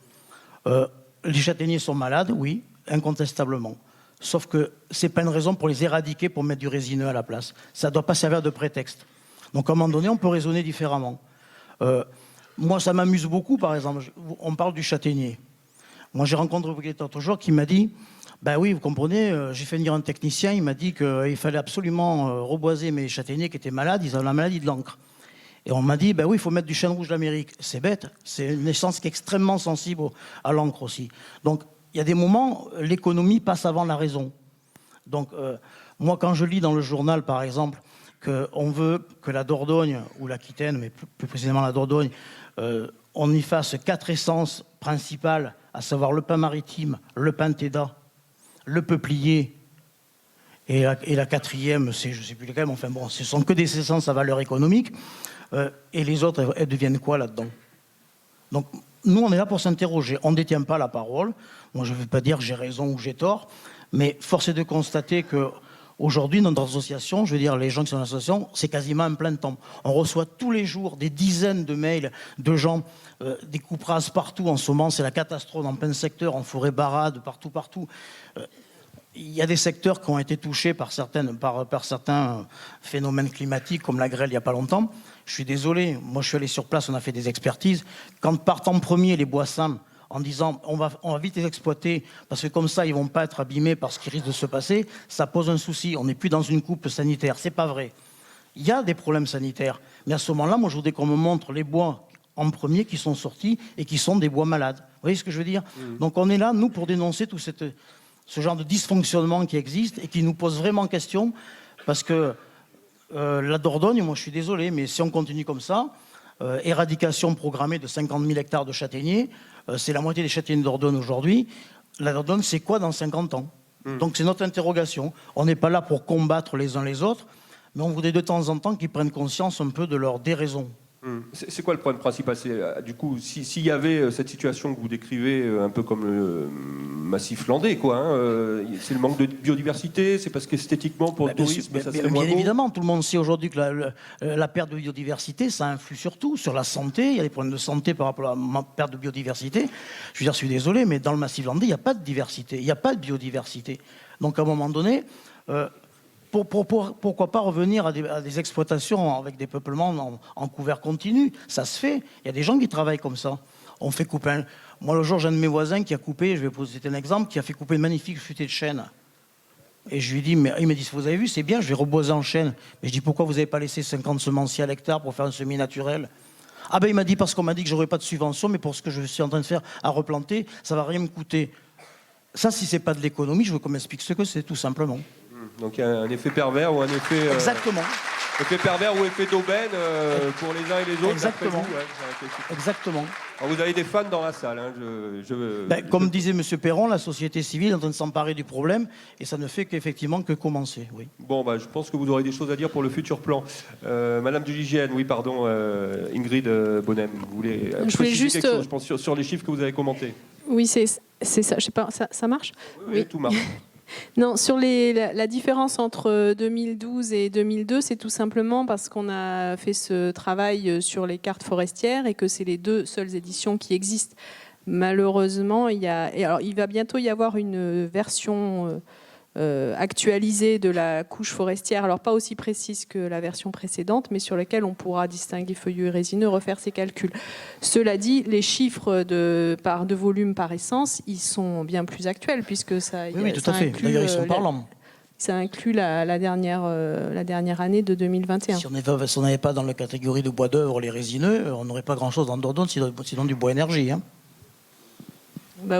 Les châtaigniers sont malades, oui, incontestablement. Sauf que ce n'est pas une raison pour les éradiquer, pour mettre du résineux à la place. Ça ne doit pas servir de prétexte. Donc, à un moment donné, on peut raisonner différemment. Moi, ça m'amuse beaucoup, par exemple. On parle du châtaignier. Moi, j'ai rencontré un propriétaire l'autre jour qui m'a dit « Ben oui, vous comprenez, j'ai fait venir un technicien, il m'a dit qu'il fallait absolument reboiser mes châtaigniers qui étaient malades, ils avaient la maladie de l'encre. » Et on m'a dit « Ben oui, il faut mettre du chêne rouge d'Amérique. » C'est bête, c'est une essence qui est extrêmement sensible à l'encre aussi. Donc, il y a des moments, l'économie passe avant la raison. Donc, moi, quand je lis dans le journal, par exemple, qu'on veut que la Dordogne, ou l'Aquitaine, mais plus précisément la Dordogne, on y fasse 4 essences principales, à savoir le pin maritime, le penthéda, le peuplier, et la quatrième, c'est, je ne sais plus lesquelles, mais enfin bon, ce sont que des essences à valeur économique, et les autres, elles deviennent quoi là-dedans? Donc, nous, on est là pour s'interroger. On ne détient pas la parole. Moi, je ne veux pas dire que j'ai raison ou j'ai tort, mais force est de constater que aujourd'hui, notre association, je veux dire, les gens qui sont dans l'association, c'est quasiment un plein temps. On reçoit tous les jours des dizaines de mails de gens, des coupes rases partout en ce moment, c'est la catastrophe dans plein de secteurs, en forêt barade, partout. Il y a des secteurs qui ont été touchés par certains phénomènes climatiques, comme la grêle il n'y a pas longtemps. Je suis désolé, moi je suis allé sur place, on a fait des expertises. Quand partent en premier les bois sains, en disant on va vite les exploiter, parce que comme ça ils ne vont pas être abîmés par ce qui risque de se passer, ça pose un souci. On n'est plus dans une coupe sanitaire, c'est pas vrai. Il y a des problèmes sanitaires, mais à ce moment-là, moi je voudrais qu'on me montre les bois en premier qui sont sortis et qui sont des bois malades. Vous voyez ce que je veux dire? Donc on est là, nous, pour dénoncer tout ce genre de dysfonctionnement qui existe et qui nous pose vraiment question, parce que la Dordogne, moi je suis désolé, mais si on continue comme ça, éradication programmée de 50 000 hectares de châtaigniers, c'est la moitié des châtaigniers de Dordogne aujourd'hui. La Dordogne, c'est quoi dans 50 ans? Donc c'est notre interrogation. On n'est pas là pour combattre les uns les autres, mais on voudrait de temps en temps qu'ils prennent conscience un peu de leur déraison. C'est quoi le problème principal? Du coup, s'il y avait cette situation que vous décrivez, un peu comme le massif landais, quoi, hein, c'est le manque de biodiversité, c'est parce qu'esthétiquement, pour le tourisme, ça serait moins beau. Bien évidemment, tout le monde sait aujourd'hui que la perte de biodiversité, ça influe surtout sur la santé. Il y a des problèmes de santé par rapport à la perte de biodiversité. Je veux dire, je suis désolé, mais dans le massif landais, il n'y a pas de diversité, il n'y a pas de biodiversité. Donc, à un moment donné... pourquoi pas revenir à des exploitations avec des peuplements en couvert continu? Ça se fait. Il y a des gens qui travaillent comme ça. On fait couper Moi, le jour, j'ai un de mes voisins qui a coupé, je vais vous citer un exemple, qui a fait couper une magnifique futée de chêne. Et je lui dis, mais il me dit, vous avez vu, c'est bien, je vais reboiser en chêne. Mais je dis, pourquoi vous n'avez pas laissé 50 semenciers à l'hectare pour faire un semis naturel? Ah ben, il m'a dit, parce qu'on m'a dit que j'aurais pas de subvention, mais pour ce que je suis en train de faire à replanter, ça va rien me coûter. Ça, si c'est pas de l'économie, je veux qu'on m'explique ce que c'est, tout simplement. Donc il y a un effet pervers ou un effet... Exactement. Effet pervers ou effet d'aubaine pour les uns et les autres. Exactement. Vous, Exactement. Alors vous avez des fans dans la salle. Hein, comme disait M. Perron, la société civile est en train de s'emparer du problème et ça ne fait qu'effectivement que commencer. Oui. Bon, je pense que vous aurez des choses à dire pour le futur plan. Madame de l'hygiène, oui, pardon, Ingrid Bonnem, vous voulez préciser quelque chose, je pense, sur les chiffres que vous avez commentés. Oui, c'est ça. Je sais pas, ça marche? Oui, tout marche. Non, sur la différence entre 2012 et 2002, c'est tout simplement parce qu'on a fait ce travail sur les cartes forestières et que c'est les 2 seules éditions qui existent. Malheureusement, il va bientôt y avoir une version actualisée de la couche forestière, alors pas aussi précise que la version précédente, mais sur laquelle on pourra distinguer feuillus et résineux, refaire ces calculs. Cela dit, les chiffres de volume par essence, ils sont bien plus actuels, puisque ça, oui, tout à fait. D'ailleurs, ils sont parlants. Ça inclut la dernière année de 2021. Si on n'avait pas dans la catégorie de bois d'œuvre les résineux, on n'aurait pas grand-chose dans Dordogne, sinon du bois énergie. Hein.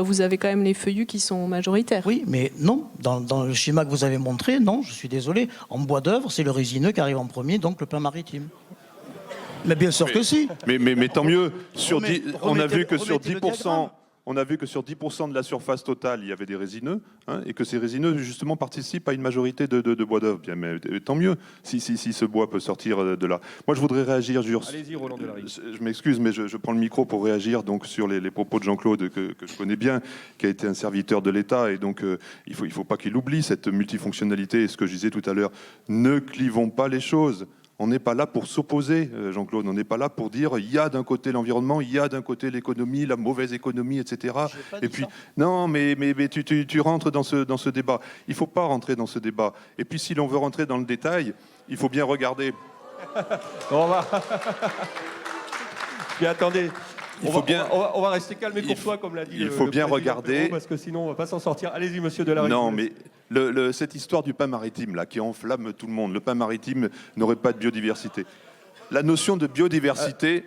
Vous avez quand même les feuillus qui sont majoritaires. Oui, mais non. Dans le schéma que vous avez montré, non, je suis désolé. En bois d'œuvre, c'est le résineux qui arrive en premier, donc le pin maritime. Mais bien sûr que si. Mais tant mieux. On a vu que sur 10%... On a vu que sur 10% de la surface totale, il y avait des résineux, hein, et que ces résineux, justement, participent à une majorité de bois d'œuvre. Bien, mais tant mieux si ce bois peut sortir de là. Moi, je voudrais réagir sur... Allez-y, Roland Delary. Je m'excuse, mais je prends le micro pour réagir donc, sur les propos de Jean-Claude, que je connais bien, qui a été un serviteur de l'État, et donc il faut pas qu'il oublie cette multifonctionnalité. Et ce que je disais tout à l'heure, ne clivons pas les choses. On n'est pas là pour s'opposer, Jean-Claude. On n'est pas là pour dire il y a d'un côté l'environnement, il y a d'un côté l'économie, la mauvaise économie, etc. Et puis non, mais tu rentres dans ce débat. Il ne faut pas rentrer dans ce débat. Et puis si l'on veut rentrer dans le détail, il faut bien regarder. On va. Puis attendez. On va rester calme et courtois, comme l'a dit le faut bien regarder, parce que sinon on va pas s'en sortir. Allez-y, monsieur Delary. Non, mais cette histoire du pain maritime là, qui enflamme tout le monde. Le pain maritime n'aurait pas de biodiversité. La notion de biodiversité,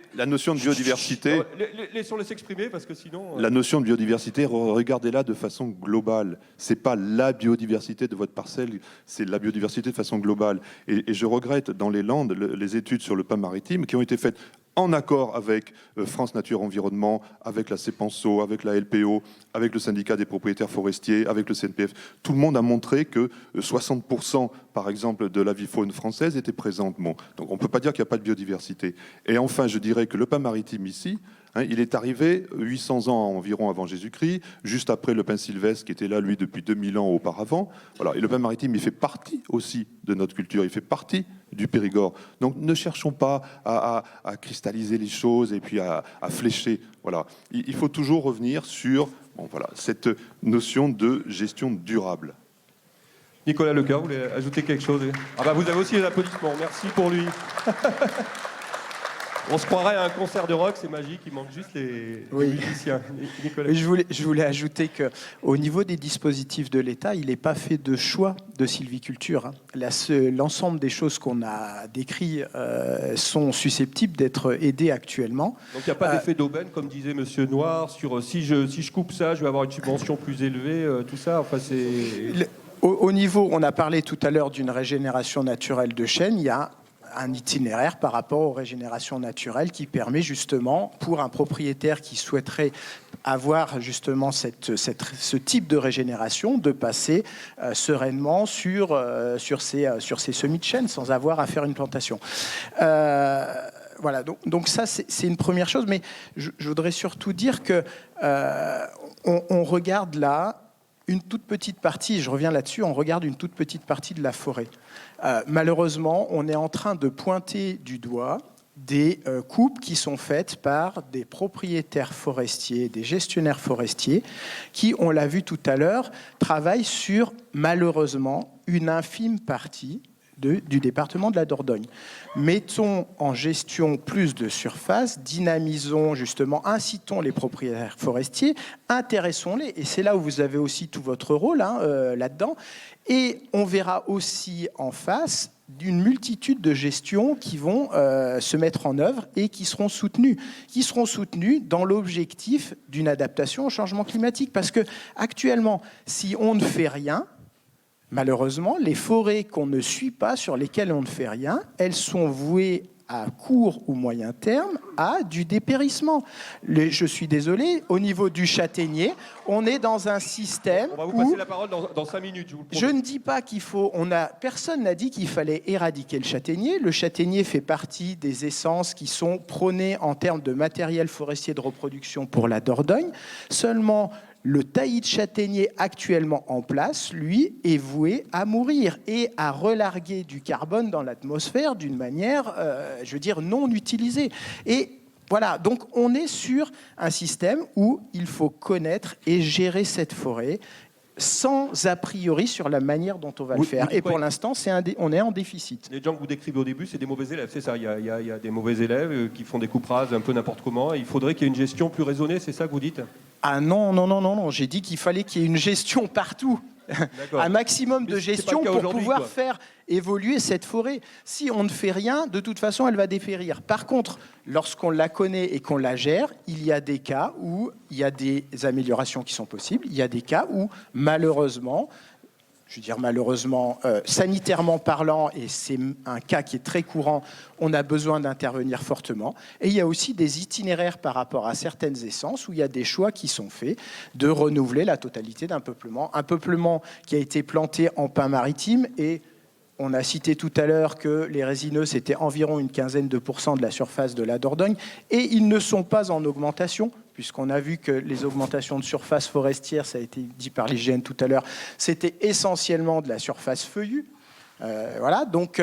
laissons-les s'exprimer parce que sinon. La notion de biodiversité, regardez-la de façon globale. C'est pas la biodiversité de votre parcelle, c'est la biodiversité de façon globale. Et je regrette dans les Landes les études sur le pain maritime qui ont été faites en accord avec France Nature Environnement, avec la CEPANSO, avec la LPO, avec le syndicat des propriétaires forestiers, avec le CNPF. Tout le monde a montré que 60%, par exemple, de l'avifaune française était présente. Bon, donc on ne peut pas dire qu'il n'y a pas de biodiversité. Et enfin, je dirais que le pin maritime ici, il est arrivé 800 ans environ avant Jésus-Christ, juste après le pin sylvestre qui était là, lui, depuis 2000 ans auparavant. Voilà. Et le pin maritime, il fait partie aussi de notre culture, il fait partie du Périgord. Donc ne cherchons pas à cristalliser les choses et puis à flécher. Voilà. Il faut toujours revenir sur cette notion de gestion durable. Nicolas Lecoeur, vous voulez ajouter quelque chose? Ah bah vous avez aussi les applaudissements, merci pour lui. On se croirait à un concert de rock, c'est magique, il manque juste les musiciens. Nicolas. Je voulais ajouter qu'au niveau des dispositifs de l'État, il n'est pas fait de choix de sylviculture. L'ensemble des choses qu'on a décrites sont susceptibles d'être aidées actuellement. Donc il n'y a pas d'effet d'aubaine, comme disait Monsieur Noir, sur si je coupe ça, je vais avoir une subvention plus élevée, tout ça. Enfin, au niveau, on a parlé tout à l'heure d'une régénération naturelle de chênes, il y a un itinéraire par rapport aux régénérations naturelles qui permet justement, pour un propriétaire qui souhaiterait avoir justement ce type de régénération, de passer sereinement sur ces semis de chêne sans avoir à faire une plantation. Voilà, donc ça c'est une première chose, mais je voudrais surtout dire que on regarde là une toute petite partie, je reviens là-dessus, on regarde une toute petite partie de la forêt. Malheureusement, on est en train de pointer du doigt des coupes qui sont faites par des propriétaires forestiers, des gestionnaires forestiers, qui, on l'a vu tout à l'heure, travaillent sur, malheureusement, une infime partie du département de la Dordogne. Mettons en gestion plus de surface, dynamisons justement, incitons les propriétaires forestiers, intéressons-les, et c'est là où vous avez aussi tout votre rôle là-dedans, et on verra aussi en face d'une multitude de gestions qui vont se mettre en œuvre et qui seront soutenues dans l'objectif d'une adaptation au changement climatique, parce que actuellement, si on ne fait rien, malheureusement, les forêts qu'on ne suit pas, sur lesquelles on ne fait rien, elles sont vouées à court ou moyen terme à du dépérissement. Je suis désolé, au niveau du châtaignier, on est dans un système où... On va vous passer la parole dans 5 minutes, je vous le promets. Je ne dis pas qu'il faut... Personne n'a dit qu'il fallait éradiquer le châtaignier. Le châtaignier fait partie des essences qui sont prônées en termes de matériel forestier de reproduction pour la Dordogne. Seulement, le taillis de châtaignier actuellement en place, lui, est voué à mourir et à relarguer du carbone dans l'atmosphère d'une manière, non utilisée. Et voilà, donc on est sur un système où il faut connaître et gérer cette forêt sans a priori sur la manière dont on va le faire. Et pour l'instant, on est en déficit. Les gens que vous décrivez au début, c'est des mauvais élèves, c'est ça. Il y a des mauvais élèves qui font des coupes rases un peu n'importe comment. Il faudrait qu'il y ait une gestion plus raisonnée, c'est ça que vous dites? Ah non. J'ai dit qu'il fallait qu'il y ait une gestion partout. Un maximum de gestion pour pouvoir faire évoluer cette forêt. Si on ne fait rien, de toute façon, elle va dépérir. Par contre, lorsqu'on la connaît et qu'on la gère, il y a des cas où il y a des améliorations qui sont possibles. Il y a des cas où, malheureusement, sanitairement parlant, et c'est un cas qui est très courant, on a besoin d'intervenir fortement. Et il y a aussi des itinéraires par rapport à certaines essences où il y a des choix qui sont faits de renouveler la totalité d'un peuplement. Un peuplement qui a été planté en pin maritime, et on a cité tout à l'heure que les résineux, c'était environ une quinzaine de % de la surface de la Dordogne, et ils ne sont pas en augmentation, puisqu'on a vu que les augmentations de surface forestière, ça a été dit par l'IGN tout à l'heure, c'était essentiellement de la surface feuillue. Donc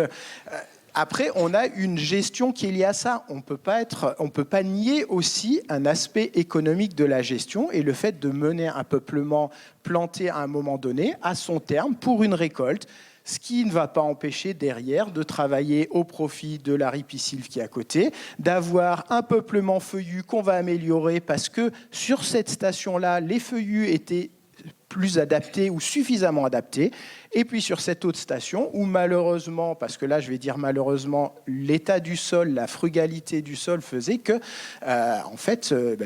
après, on a une gestion qui est liée à ça. On peut pas nier aussi un aspect économique de la gestion et le fait de mener un peuplement planté à un moment donné à son terme pour une récolte, ce qui ne va pas empêcher derrière de travailler au profit de la ripisylve qui est à côté, d'avoir un peuplement feuillu qu'on va améliorer parce que sur cette station-là, les feuillus étaient plus adaptés ou suffisamment adaptés. Et puis sur cette autre station où malheureusement, parce que là je vais dire malheureusement, l'état du sol, la frugalité du sol faisait que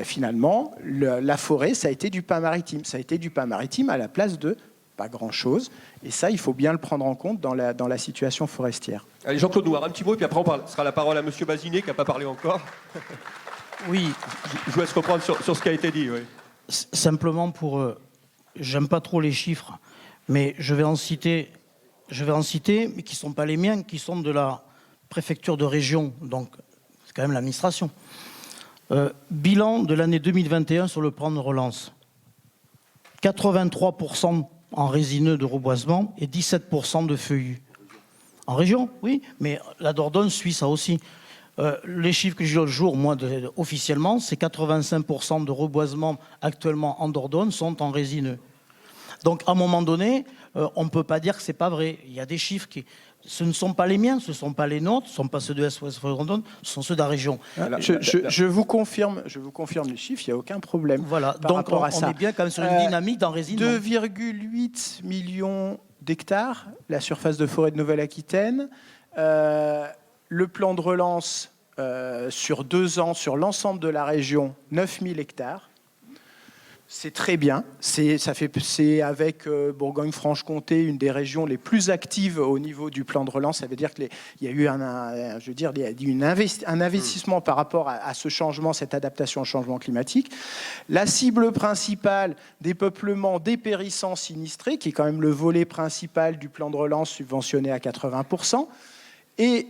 finalement la forêt ça a été du pin maritime. Ça a été du pin maritime à la place de pas grand-chose. Et ça, il faut bien le prendre en compte dans la situation forestière. Allez, Jean-Claude Nouard, un petit mot, et puis après ce sera la parole à monsieur Bazinet, qui n'a pas parlé encore. Oui. Je vous laisse reprendre sur ce qui a été dit. Oui. Simplement j'aime pas trop les chiffres, mais je vais en citer, mais qui ne sont pas les miens, qui sont de la préfecture de région, donc c'est quand même l'administration. Bilan de l'année 2021 sur le plan de relance. 83% en résineux de reboisement et 17% de feuillus. En région, oui, mais la Dordogne suit ça aussi. Les chiffres que j'ai l'autre jour, moi, officiellement, c'est 85% de reboisement actuellement en Dordogne sont en résineux. Donc, à un moment donné, on ne peut pas dire que ce n'est pas vrai. Il y a des chiffres ce ne sont pas les miens, ce ne sont pas les nôtres, ce ne sont pas ceux de SOS Dordogne, ce sont ceux de la région. Je vous confirme les chiffres, il n'y a aucun problème. Voilà, donc on est bien quand même sur une dynamique dans résine. 2,8 millions d'hectares, la surface de forêt de Nouvelle-Aquitaine. Le plan de relance sur 2 ans, sur l'ensemble de la région, 9000 hectares. C'est très bien. C'est avec Bourgogne-Franche-Comté une des régions les plus actives au niveau du plan de relance. Ça veut dire qu'il y a eu un investissement par rapport à ce changement, cette adaptation au changement climatique. La cible principale des peuplements dépérissants sinistrés, qui est quand même le volet principal du plan de relance subventionné à 80%. Et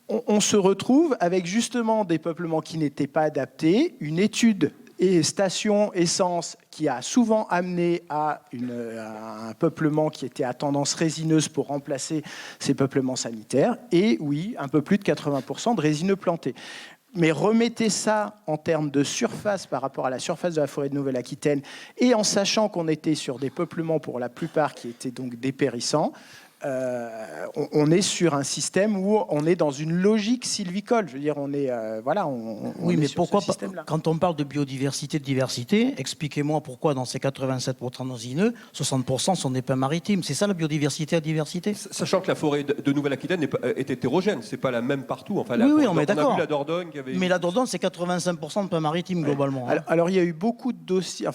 on se retrouve avec justement des peuplements qui n'étaient pas adaptés, une étude et station essence qui a souvent amené à un peuplement qui était à tendance résineuse pour remplacer ces peuplements sanitaires, et oui, un peu plus de 80% de résineux plantés. Mais remettez ça en termes de surface par rapport à la surface de la forêt de Nouvelle-Aquitaine, et en sachant qu'on était sur des peuplements pour la plupart qui étaient donc dépérissants, on est sur un système où on est dans une logique sylvicole. Je veux dire, on est oui, mais pourquoi pas, là. quand on parle de biodiversité, de diversité, expliquez-moi pourquoi dans ces 87% de résineux, 60% sont des pins maritimes. C'est ça la biodiversité à diversité. Sachant que la forêt de Nouvelle-Aquitaine est hétérogène, c'est pas la même partout. Enfin, oui, on est d'accord. On a vu la Dordogne qui avait... Mais la Dordogne, c'est 85% de pins maritimes globalement. Alors, il y a eu beaucoup de dossiers,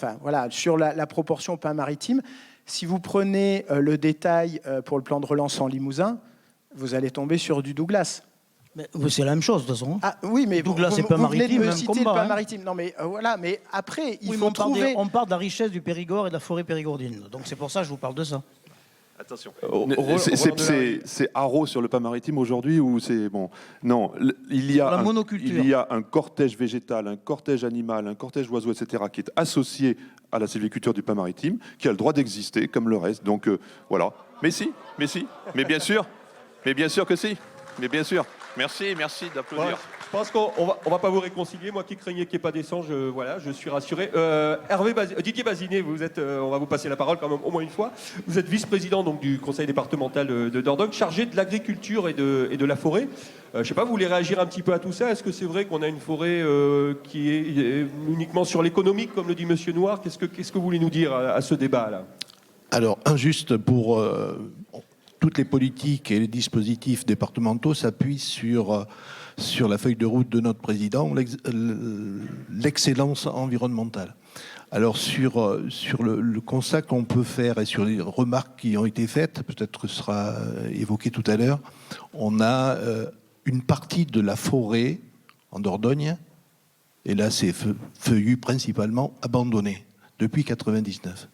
sur la proportion pins maritimes. Si vous prenez le détail pour le plan de relance en Limousin, vous allez tomber sur du Douglas. Mais c'est la même chose de toute façon. Ah oui, mais Douglas et pin maritime, me même citer combat, le pin maritime. Non, mais voilà. Mais après, il faut on trouver. On parle de la richesse du Périgord et de la forêt périgourdine. Donc c'est pour ça que je vous parle de ça. Attention. C'est haro sur le pin maritime aujourd'hui ou c'est bon? Non, il y a un cortège végétal, un cortège animal, un cortège d'oiseaux, etc. qui est associé à la sylviculture du pin maritime, qui a le droit d'exister comme le reste. Donc voilà. Mais bien sûr que si. Mais bien sûr. Merci d'applaudir. Ouais, je pense qu'on va pas vous réconcilier. Moi qui craignais qu'il n'y ait pas d'échange, je suis rassuré. Didier Bazinet, on va vous passer la parole quand même au moins une fois. Vous êtes vice-président donc, du conseil départemental de Dordogne, chargé de l'agriculture et de la forêt. Je sais pas, vous voulez réagir un petit peu à tout ça? Est-ce que c'est vrai qu'on a une forêt qui est uniquement sur l'économique, comme le dit Monsieur Noir? Qu'est-ce que vous voulez nous dire à ce débat-là? Alors, juste pour... toutes les politiques et les dispositifs départementaux s'appuient sur la feuille de route de notre président, l'excellence environnementale. Alors sur le constat qu'on peut faire et sur les remarques qui ont été faites, peut-être que ce sera évoqué tout à l'heure, on a une partie de la forêt en Dordogne, et là c'est feuillu principalement, abandonnée depuis 1999.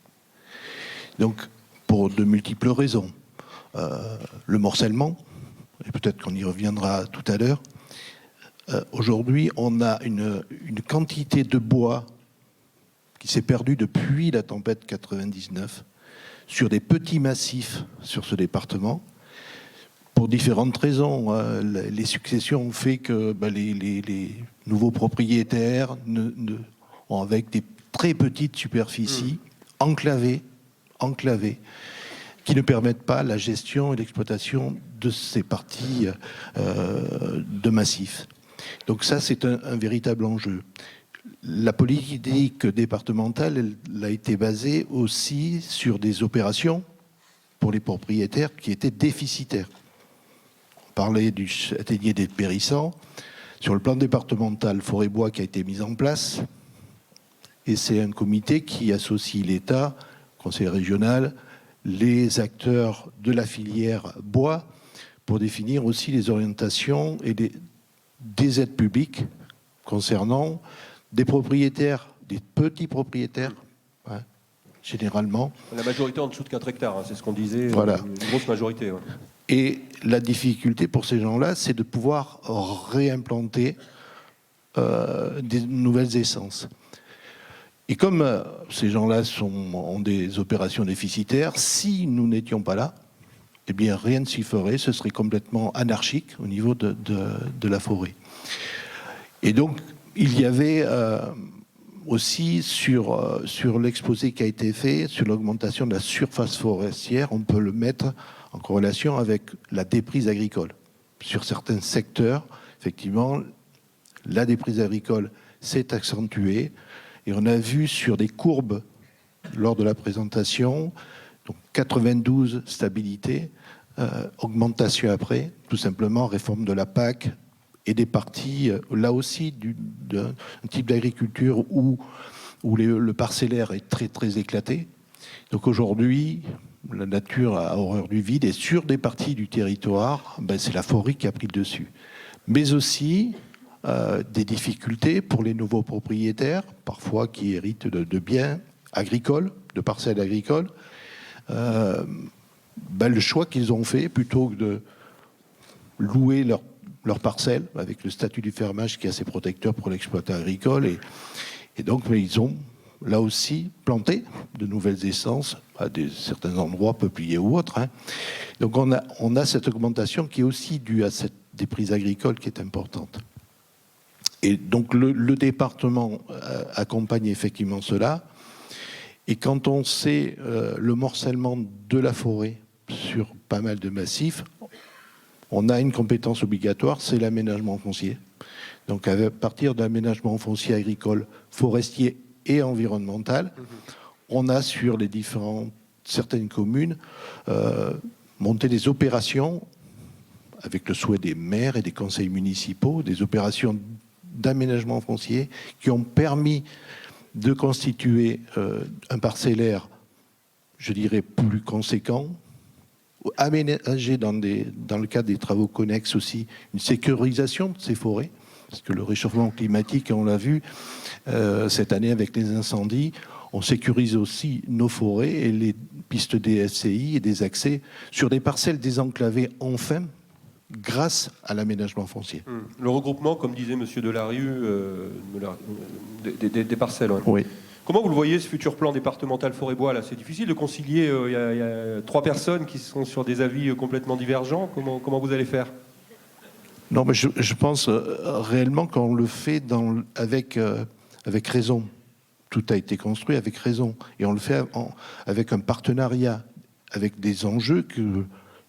Donc pour de multiples raisons. Le morcellement, et peut-être qu'on y reviendra tout à l'heure. Aujourd'hui, on a une quantité de bois qui s'est perdue depuis la tempête 99 sur des petits massifs sur ce département, pour différentes raisons. Les successions ont fait que les nouveaux propriétaires ont avec des très petites superficies enclavées, qui ne permettent pas la gestion et l'exploitation de ces parties de massifs. Donc ça, c'est un véritable enjeu. La politique départementale, elle a été basée aussi sur des opérations pour les propriétaires qui étaient déficitaires. On parlait du atelier des périssants. Sur le plan départemental, Forêt-Bois qui a été mis en place, et c'est un comité qui associe l'État, conseil régional, les acteurs de la filière bois pour définir aussi les orientations et des aides publiques concernant des propriétaires, des petits propriétaires, hein, généralement. La majorité en dessous de 4 hectares, hein, c'est ce qu'on disait, voilà. Une grosse majorité. Ouais. Et la difficulté pour ces gens-là, c'est de pouvoir réimplanter des nouvelles essences. Et comme ces gens-là ont des opérations déficitaires, si nous n'étions pas là, eh bien rien ne s'y ferait, ce serait complètement anarchique au niveau de la forêt. Et donc, il y avait aussi sur l'exposé qui a été fait, sur l'augmentation de la surface forestière, on peut le mettre en corrélation avec la déprise agricole. Sur certains secteurs, effectivement, la déprise agricole s'est accentuée et on a vu sur des courbes lors de la présentation, donc 92 stabilité, augmentation après, tout simplement réforme de la PAC et des parties, là aussi, d'un type d'agriculture où le parcellaire est très très éclaté. Donc aujourd'hui, la nature a horreur du vide et sur des parties du territoire, ben, c'est la forêt qui a pris le dessus. Mais aussi des difficultés pour les nouveaux propriétaires, parfois qui héritent de biens agricoles, de parcelles agricoles. Ben, le choix qu'ils ont fait, plutôt que de louer leur parcelle, avec le statut du fermage qui est assez protecteur pour l'exploitant agricole, et donc mais ils ont là aussi planté de nouvelles essences à certains endroits peupliers ou autres. Hein. Donc on a cette augmentation qui est aussi due à cette déprise agricole qui est importante. Et donc le département accompagne effectivement cela. Et quand on sait le morcellement de la forêt sur pas mal de massifs, on a une compétence obligatoire, c'est l'aménagement foncier. Donc à partir de l'aménagement foncier agricole, forestier et environnemental, on a sur les certaines communes monté des opérations avec le souhait des maires et des conseils municipaux, des opérations d'aménagement foncier qui ont permis de constituer un parcellaire, je dirais, plus conséquent, aménager dans le cadre des travaux connexes aussi une sécurisation de ces forêts, parce que le réchauffement climatique, on l'a vu cette année avec les incendies, on sécurise aussi nos forêts et les pistes des SCI et des accès sur des parcelles désenclavées enfin, grâce à l'aménagement foncier. Le regroupement, comme disait M. Delarue, des parcelles. Ouais. Oui. Comment vous le voyez, ce futur plan départemental forêt-bois là? C'est difficile de concilier, il y a 3 personnes qui sont sur des avis complètement divergents. Comment vous allez faire? Non, mais je pense réellement qu'on le fait avec raison. Tout a été construit avec raison. Et on le fait avec un partenariat, avec des enjeux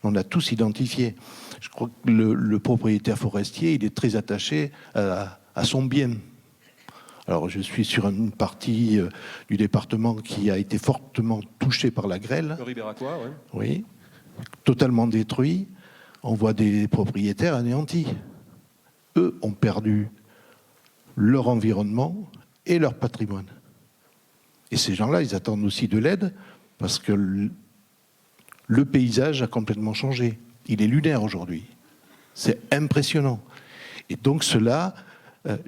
qu'on a tous identifiés. Je crois que le propriétaire forestier, il est très attaché à son bien. Alors, je suis sur une partie du département qui a été fortement touchée par la grêle. Le Ribéracois, oui. Oui, totalement détruit. On voit des propriétaires anéantis. Eux ont perdu leur environnement et leur patrimoine. Et ces gens-là, ils attendent aussi de l'aide parce que le paysage a complètement changé. Il est lunaire aujourd'hui. C'est impressionnant. Et donc cela,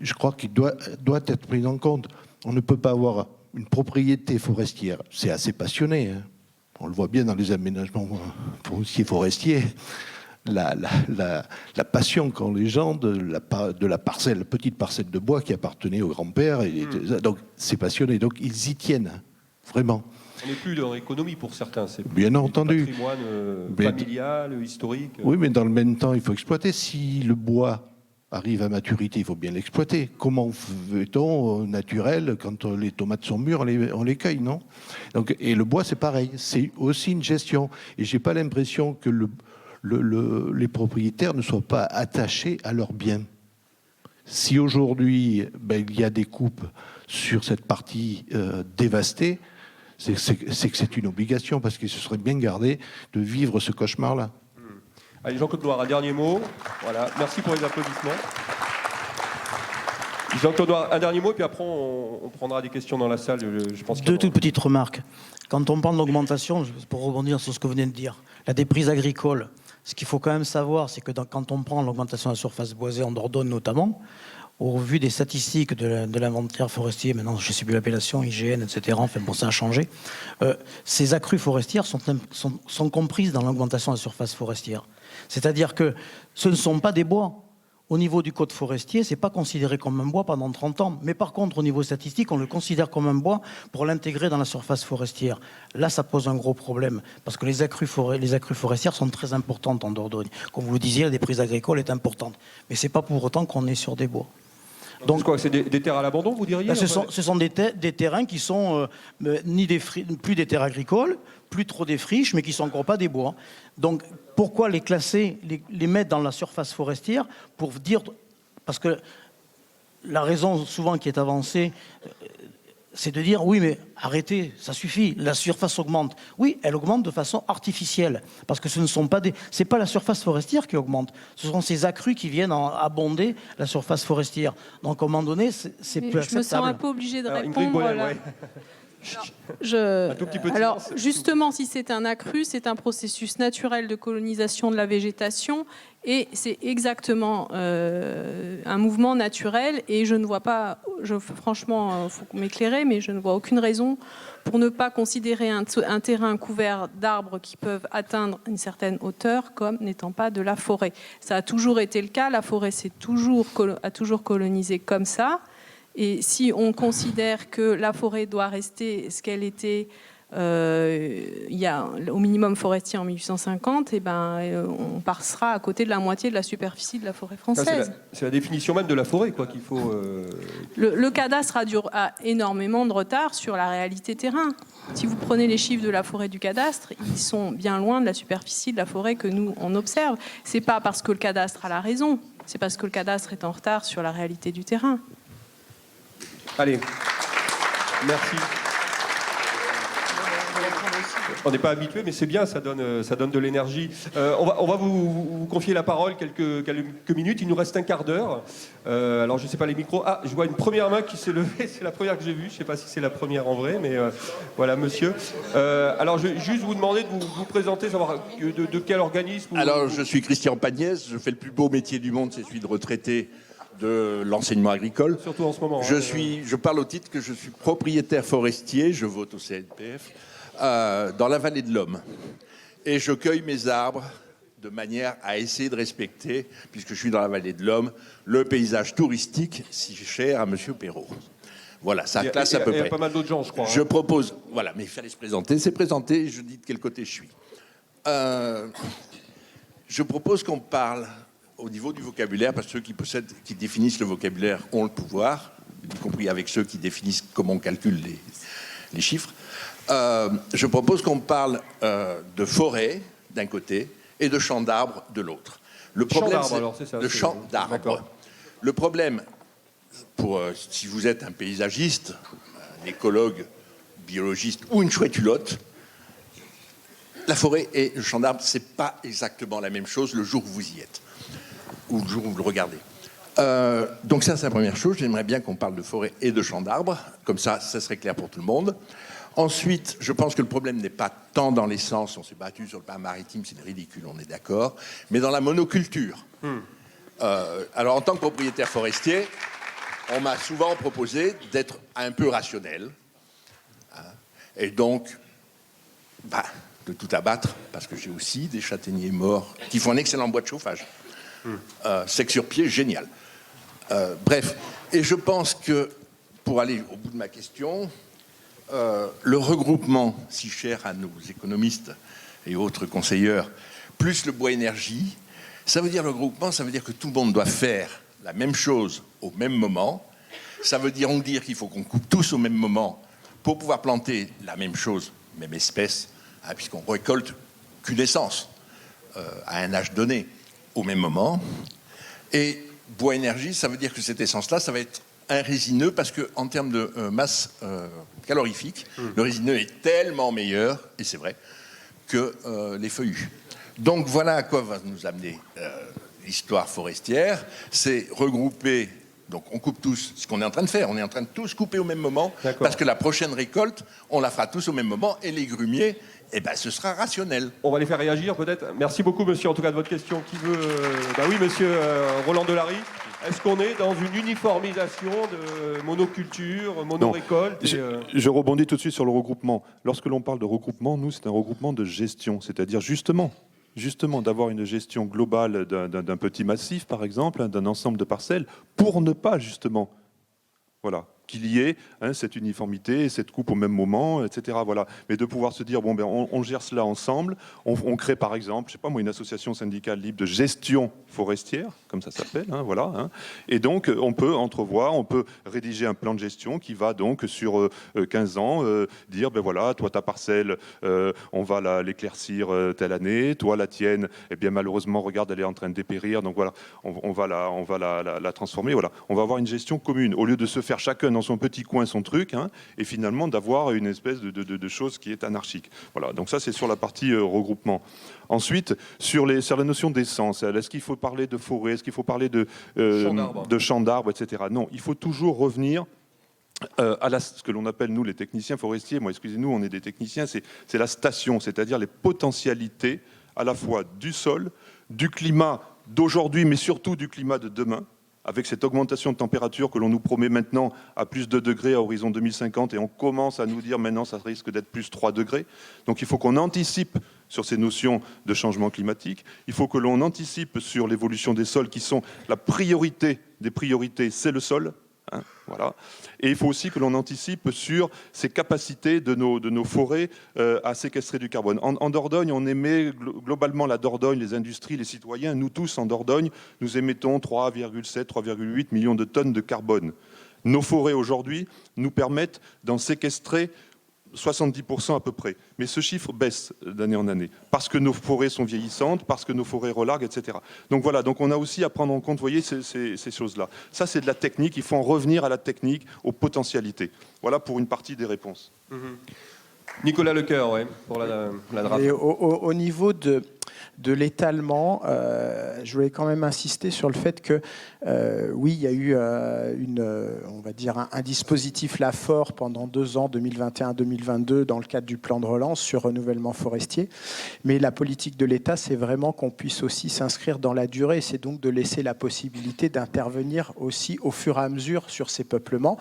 je crois qu'il doit être pris en compte. On ne peut pas avoir une propriété forestière. C'est assez passionné. Hein. On le voit bien dans les aménagements forestiers. La passion qu'ont les gens de la petite parcelle de bois qui appartenait au grand-père. Donc c'est passionné. Donc ils y tiennent, vraiment. On n'est plus dans l'économie pour certains. C'est bien entendu. Du patrimoine familial, historique. Oui, mais dans le même temps, il faut exploiter. Si le bois arrive à maturité, il faut bien l'exploiter. Comment fait-on naturel quand les tomates sont mûres, on les cueille, non? Donc, et le bois, c'est pareil. C'est aussi une gestion. Et j'ai pas l'impression que les propriétaires ne soient pas attachés à leurs biens. Si aujourd'hui, il y a des coupes sur cette partie dévastée, c'est que c'est une obligation, parce qu'il se serait bien gardé de vivre ce cauchemar-là. Allez, Jean-Claude Loire, un dernier mot. Voilà. Merci pour les applaudissements. Jean-Claude Noir, un dernier mot, et puis après on prendra des questions dans la salle. Je pense Deux toutes petites remarques. Quand on parle d'augmentation, pour rebondir sur ce que vous venez de dire, la déprise agricole, ce qu'il faut quand même savoir, c'est que quand on prend l'augmentation de la surface boisée en Dordogne notamment, au vu des statistiques de l'inventaire forestier, maintenant je ne sais plus l'appellation, IGN, etc., enfin bon, ça a changé, ces accrues forestières sont comprises dans l'augmentation de la surface forestière. C'est-à-dire que ce ne sont pas des bois. Au niveau du code forestier, ce n'est pas considéré comme un bois pendant 30 ans. Mais par contre, au niveau statistique, on le considère comme un bois pour l'intégrer dans la surface forestière. Là, ça pose un gros problème, parce que les accrues forestières sont très importantes en Dordogne. Comme vous le disiez, la déprise agricole est importante. Mais ce n'est pas pour autant qu'on est sur des bois. Donc quoi, c'est des terres à l'abandon, vous diriez? Ce sont des terrains qui sont plus des terres agricoles, plus trop des friches, mais qui ne sont encore pas des bois. Donc pourquoi les classer, les mettre dans la surface forestière pour dire... Parce que la raison souvent qui est avancée, c'est de dire oui, mais arrêtez, ça suffit, la surface augmente. Oui, elle augmente de façon artificielle, parce que c'est pas la surface forestière qui augmente, ce sont ces accrues qui viennent abonder la surface forestière. Donc à un moment donné, c'est plus acceptable. Je me sens un peu obligée de répondre. Ingrid Bollem, ouais. Alors, justement, si c'est un accru, c'est un processus naturel de colonisation de la végétation et c'est exactement un mouvement naturel et je ne vois pas, franchement, il faut m'éclairer, mais je ne vois aucune raison pour ne pas considérer un terrain couvert d'arbres qui peuvent atteindre une certaine hauteur comme n'étant pas de la forêt. Ça a toujours été le cas, la forêt a toujours colonisé comme ça. Et si on considère que la forêt doit rester ce qu'elle était il y a au minimum forestier en 1850, et on passera à côté de la moitié de la superficie de la forêt française. C'est la définition même de la forêt, quoi, qu'il faut... Le cadastre a énormément de retard sur la réalité terrain. Si vous prenez les chiffres de la forêt du cadastre, ils sont bien loin de la superficie de la forêt que nous, on observe. C'est pas parce que le cadastre a la raison, c'est parce que le cadastre est en retard sur la réalité du terrain. Allez, merci. On n'est pas habitué, mais c'est bien, ça donne de l'énergie. On va vous confier la parole quelques minutes. Il nous reste un quart d'heure. Alors, je ne sais pas les micros. Ah, je vois une première main qui s'est levée. C'est la première que j'ai vue. Je ne sais pas si c'est la première en vrai, mais voilà, monsieur. Alors, je vais juste vous demander de vous présenter, savoir de quel organisme. Alors, je suis Christian Pagnès. Je fais le plus beau métier du monde, c'est celui de retraité de l'enseignement agricole. Surtout en ce moment. Je parle au titre que je suis propriétaire forestier, je vote au CNPF, dans la vallée de l'Homme. Et je cueille mes arbres de manière à essayer de respecter, puisque je suis dans la vallée de l'Homme, le paysage touristique si cher à M. Perrault. Voilà, ça classe à peu près. Il y a pas mal d'autres gens, je crois. Je propose, voilà, mais il fallait se présenter. C'est présenté, je dis de quel côté je suis. Je propose qu'on parle au niveau du vocabulaire, parce que ceux qui définissent le vocabulaire ont le pouvoir, y compris avec ceux qui définissent comment on calcule les chiffres. Je propose qu'on parle de forêt d'un côté et de champ d'arbres de l'autre. Le problème, c'est champ d'arbres. Le problème, si vous êtes un paysagiste, un écologue, biologiste ou une chouette culotte, la forêt et le champ d'arbres, c'est pas exactement la même chose le jour où vous y êtes. Ou le jour où vous le regardez. Donc ça, c'est la première chose. J'aimerais bien qu'on parle de forêt et de champs d'arbres. Comme ça serait clair pour tout le monde. Ensuite, je pense que le problème n'est pas tant dans l'essence. On s'est battu sur le plan maritime, c'est ridicule, on est d'accord. Mais dans la monoculture. Alors, en tant que propriétaire forestier, on m'a souvent proposé d'être un peu rationnel. Et donc, de tout abattre, parce que j'ai aussi des châtaigniers morts qui font un excellent bois de chauffage. Sec sur pied, génial. Bref, et je pense que, pour aller au bout de ma question, le regroupement si cher à nos économistes et autres conseilleurs, plus le bois énergie, ça veut dire le regroupement, ça veut dire que tout le monde doit faire la même chose au même moment. Ça veut dire qu'il faut qu'on coupe tous au même moment pour pouvoir planter la même chose, même espèce, puisqu'on récolte qu'une essence à un âge donné au même moment. Et bois énergie, ça veut dire que cette essence-là, ça va être un résineux, parce qu'en termes de masse calorifique, le résineux est tellement meilleur, et c'est vrai, que les feuillus. Donc voilà à quoi va nous amener l'histoire forestière, c'est regrouper Donc on coupe tous, ce qu'on est en train de faire, on est en train de tous couper au même moment, D'accord. parce que la prochaine récolte, on la fera tous au même moment, et les grumiers, eh ben, ce sera rationnel. On va les faire réagir peut-être. Merci beaucoup monsieur en tout cas de votre question. Qui veut Bah oui monsieur Roland Delary. Est-ce qu'on est dans une uniformisation de monoculture, monorécolte Je rebondis tout de suite sur le regroupement. Lorsque l'on parle de regroupement, nous c'est un regroupement de gestion, c'est-à-dire justement d'avoir une gestion globale d'un petit massif par exemple, d'un ensemble de parcelles, pour ne pas justement, voilà, qu'il y ait cette uniformité, cette coupe au même moment, etc. Voilà. Mais de pouvoir se dire, bon, ben, on gère cela ensemble, on crée par exemple, je sais pas moi, une association syndicale libre de gestion forestière, comme ça s'appelle, voilà. Et donc, on peut entrevoir, on peut rédiger un plan de gestion qui va donc, sur 15 ans, dire, ben voilà, toi, ta parcelle, on va l'éclaircir telle année, toi, la tienne, eh bien, malheureusement, regarde, elle est en train de dépérir, donc voilà, on va la transformer, voilà. On va avoir une gestion commune, au lieu de se faire chacun dans son petit coin son truc, et finalement d'avoir une espèce de chose qui est anarchique. Voilà, donc ça c'est sur la partie regroupement. Ensuite, sur la notion d'essence, est-ce qu'il faut parler de forêt, est-ce qu'il faut parler de champs d'arbres, etc. Non, il faut toujours revenir à ce que l'on appelle, nous, les techniciens forestiers, moi, excusez-nous, on est des techniciens, c'est la station, c'est-à-dire les potentialités à la fois du sol, du climat d'aujourd'hui, mais surtout du climat de demain, avec cette augmentation de température que l'on nous promet maintenant à plus 2 degrés à horizon 2050, et on commence à nous dire maintenant ça risque d'être plus 3 degrés. Donc il faut qu'on anticipe sur ces notions de changement climatique. Il faut que l'on anticipe sur l'évolution des sols qui sont la priorité des priorités, c'est le sol. Voilà. Et il faut aussi que l'on anticipe sur ces capacités de nos forêts à séquestrer du carbone. En Dordogne, on émet globalement la Dordogne, les industries, les citoyens, nous tous en Dordogne, nous émettons 3,7, 3,8 millions de tonnes de carbone. Nos forêts aujourd'hui nous permettent d'en séquestrer 70% à peu près. Mais ce chiffre baisse d'année en année, parce que nos forêts sont vieillissantes, parce que nos forêts relarguent, etc. Donc voilà, donc on a aussi à prendre en compte, vous voyez, ces choses-là. Ça, c'est de la technique, il faut en revenir à la technique, aux potentialités. Voilà pour une partie des réponses. Nicolas Lecoeur, ouais, pour la draft. Et au niveau de l'étalement, je voulais quand même insister sur le fait que, oui, il y a eu on va dire un dispositif là fort pendant 2 ans, 2021-2022, dans le cadre du plan de relance sur renouvellement forestier. Mais la politique de l'État, c'est vraiment qu'on puisse aussi s'inscrire dans la durée. C'est donc de laisser la possibilité d'intervenir aussi au fur et à mesure sur ces peuplements.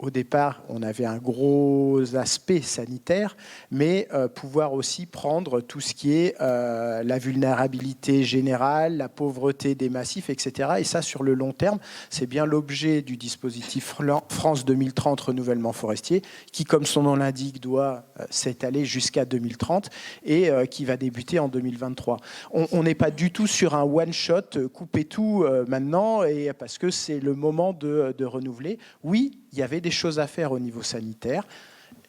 Au départ, on avait un gros aspect sanitaire, mais pouvoir aussi prendre tout ce qui est la vulnérabilité générale, la pauvreté des massifs, etc. Et ça, sur le long terme, c'est bien l'objet du dispositif France 2030 renouvellement forestier, qui, comme son nom l'indique, doit s'étaler jusqu'à 2030 et qui va débuter en 2023. On n'est pas du tout sur un one-shot, couper tout maintenant, et parce que c'est le moment de renouveler. Oui, il y avait des choses à faire au niveau sanitaire,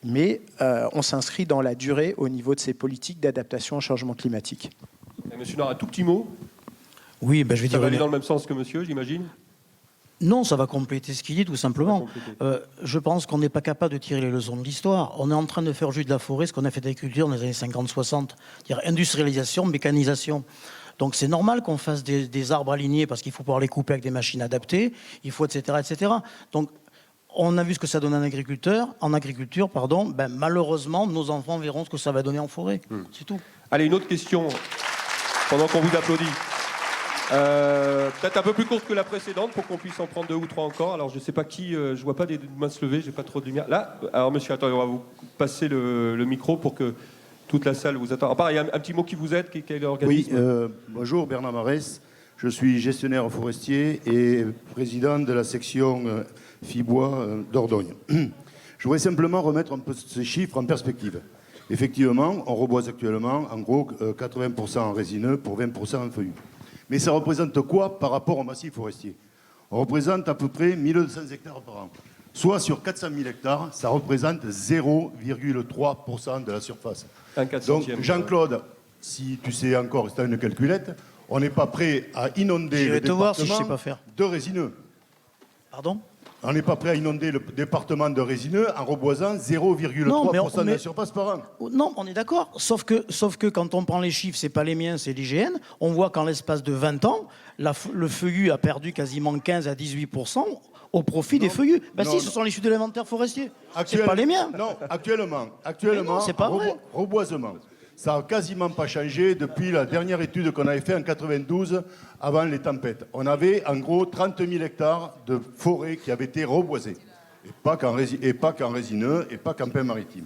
mais on s'inscrit dans la durée au niveau de ces politiques d'adaptation au changement climatique. Et monsieur Nord, un tout petit mot. Oui, je vais dire. Ça va aller dans le même sens que monsieur, j'imagine. Non, ça va compléter ce qu'il dit, tout simplement. Je pense qu'on n'est pas capable de tirer les leçons de l'histoire. On est en train de faire juste de la forêt ce qu'on a fait d'agriculture dans les années 50-60, c'est-à-dire industrialisation, mécanisation. Donc c'est normal qu'on fasse des arbres alignés parce qu'il faut pouvoir les couper avec des machines adaptées, il faut, etc., etc. Donc on a vu ce que ça donne en agriculture, malheureusement, nos enfants verront ce que ça va donner en forêt. C'est tout. Allez, une autre question, pendant qu'on vous applaudit. Peut-être un peu plus courte que la précédente, pour qu'on puisse en prendre 2 ou 3 encore. Alors, je ne sais pas qui, je vois pas des mains se lever, j'ai pas trop de lumière. Là, alors monsieur, attendez, on va vous passer le micro pour que toute la salle vous attende. Il y a un petit mot qui vous aide, quel organisme? Oui, bonjour, Bernard Marès. Je suis gestionnaire forestier et président de la section Fibois Dordogne. Je voudrais simplement remettre un peu ces chiffres en perspective. Effectivement, on reboise actuellement en gros 80% en résineux pour 20% en feuillu. Mais ça représente quoi par rapport au massif forestier? On représente à peu près 1200 hectares par an. Soit sur 400 000 hectares, ça représente 0,3% de la surface. Donc Jean-Claude, si tu sais encore, si tu as une calculette, on n'est pas prêt à inonder le département de résineux. Pardon? On n'est pas prêt à inonder le département de Résineux en reboisant 0,3% de la surface par an. Non, on est d'accord. Sauf que quand on prend les chiffres, c'est pas les miens, c'est l'IGN. On voit qu'en l'espace de 20 ans, le feuillu a perdu quasiment 15 à 18% au profit des feuillus. Si, ce sont les chiffres de l'inventaire forestier. C'est pas les miens. Non, actuellement, c'est pas vrai. reboisement. Ça n'a quasiment pas changé depuis la dernière étude qu'on avait faite en 92, avant les tempêtes. On avait en gros 30 000 hectares de forêts qui avaient été reboisées. Et pas qu'en Résineux, et pas qu'en Pin-Maritime.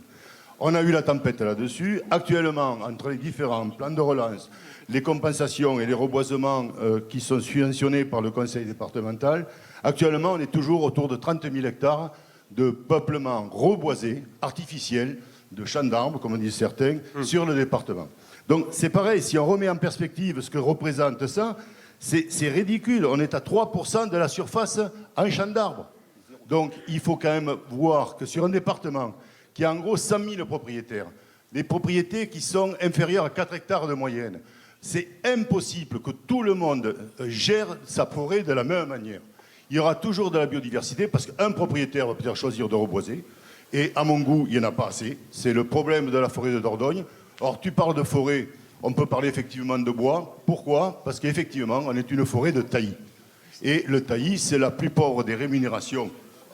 On a eu la tempête là-dessus. Actuellement, entre les différents plans de relance, les compensations et les reboisements qui sont subventionnés par le conseil départemental, actuellement, on est toujours autour de 30 000 hectares de peuplement reboisé, artificiel, de champs d'arbres, comme disent certains, sur le département. Donc c'est pareil, si on remet en perspective ce que représente ça, c'est ridicule. On est à 3% de la surface en champs d'arbres. Donc il faut quand même voir que sur un département qui a en gros 100 000 propriétaires, des propriétés qui sont inférieures à 4 hectares de moyenne, c'est impossible que tout le monde gère sa forêt de la même manière. Il y aura toujours de la biodiversité parce qu'un propriétaire va peut-être choisir de reboiser. Et à mon goût, il n'y en a pas assez. C'est le problème de la forêt de Dordogne. Or, tu parles de forêt, on peut parler effectivement de bois. Pourquoi? Parce qu'effectivement, on est une forêt de taillis. Et le taillis, c'est la plus pauvre des rémunérations,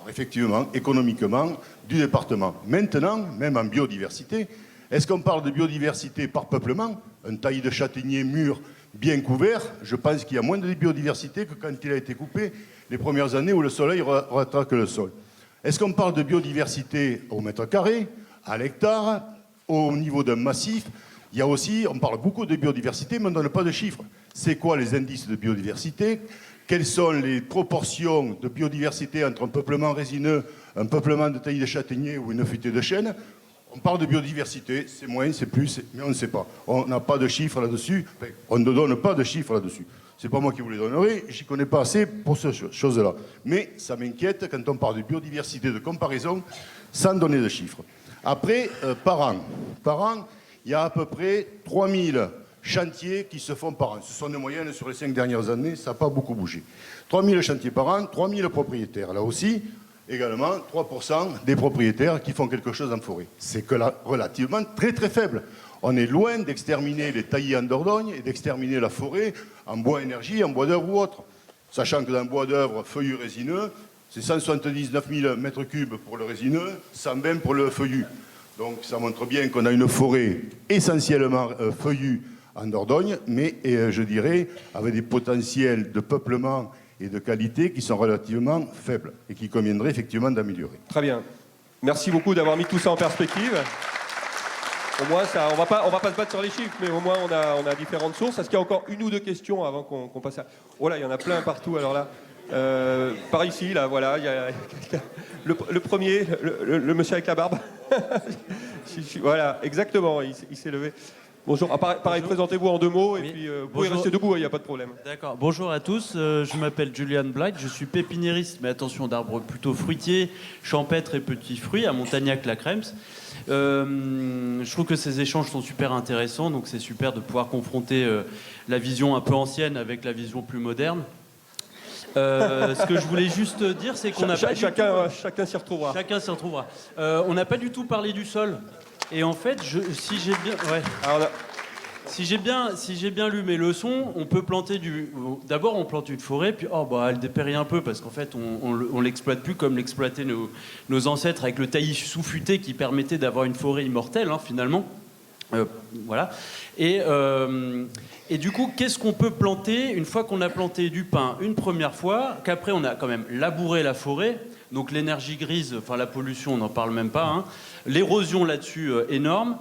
effectivement, économiquement, du département. Maintenant, même en biodiversité, est-ce qu'on parle de biodiversité par peuplement? Un taillis de châtaignier mûr, bien couvert, je pense qu'il y a moins de biodiversité que quand il a été coupé les premières années où le soleil rattraque le sol. Est-ce qu'on parle de biodiversité au mètre carré, à l'hectare, au niveau d'un massif? Il y a aussi, on parle beaucoup de biodiversité, mais on ne donne pas de chiffres. C'est quoi les indices de biodiversité? Quelles sont les proportions de biodiversité entre un peuplement résineux, un peuplement de taillis de châtaignier ou une futaie de chêne? On parle de biodiversité, c'est moins, c'est plus, mais on ne sait pas. On n'a pas de chiffres là-dessus, enfin, on ne donne pas de chiffres là-dessus. C'est pas moi qui vous les donnerai, j'y connais pas assez pour ces choses-là. Mais ça m'inquiète quand on parle de biodiversité, de comparaison, sans donner de chiffres. Après, par an, il y a à peu près 3000 chantiers qui se font par an. Ce sont des moyennes sur les 5 dernières années, ça n'a pas beaucoup bougé. 3000 chantiers par an, 3000 propriétaires. Là aussi, également, 3% des propriétaires qui font quelque chose en forêt. C'est que là, relativement très très faible. On est loin d'exterminer les taillis en Dordogne et d'exterminer la forêt en bois énergie, en bois d'œuvre ou autre. Sachant que dans le bois d'œuvre feuillu résineux, c'est 179 000 mètres cubes pour le résineux, 120 pour le feuillu. Donc ça montre bien qu'on a une forêt essentiellement feuillue en Dordogne, mais je dirais avec des potentiels de peuplement et de qualité qui sont relativement faibles et qui conviendrait effectivement d'améliorer. Très bien. Merci beaucoup d'avoir mis tout ça en perspective. Au moins, ça, on va pas se battre sur les chiffres, mais au moins on a différentes sources. Est-ce qu'il y a encore une ou deux questions avant qu'on passe à... Oh là, il y en a plein partout. Alors là, par ici, là, voilà, il y a le premier, le monsieur avec la barbe. Voilà, exactement, il s'est levé. Bonjour, pareil, présentez-vous en 2 mots, oui. Et puis vous pouvez rester debout, il n'y a pas de problème. D'accord, bonjour à tous, je m'appelle Julian Blight, je suis pépiniériste, mais attention, d'arbres plutôt fruitiers, champêtres et petits fruits à Montagnac-la-Crems. Je trouve que ces échanges sont super intéressants, donc c'est super de pouvoir confronter la vision un peu ancienne avec la vision plus moderne. Ce que je voulais juste dire, c'est qu'on n'a pas chacun s'y retrouvera. Chacun s'y retrouvera. On n'a pas du tout parlé du sol. Et en fait, si j'ai bien, ouais. Alors, si j'ai bien lu mes leçons, on peut planter d'abord on plante une forêt, puis elle dépérit un peu parce qu'en fait on l'exploite plus comme l'exploitaient nos ancêtres avec le taillis sous-futé qui permettait d'avoir une forêt immortelle finalement. Voilà. Et du coup, qu'est-ce qu'on peut planter une fois qu'on a planté du pin une première fois, qu'après on a quand même labouré la forêt, donc l'énergie grise, enfin la pollution, on n'en parle même pas, l'érosion là-dessus énorme.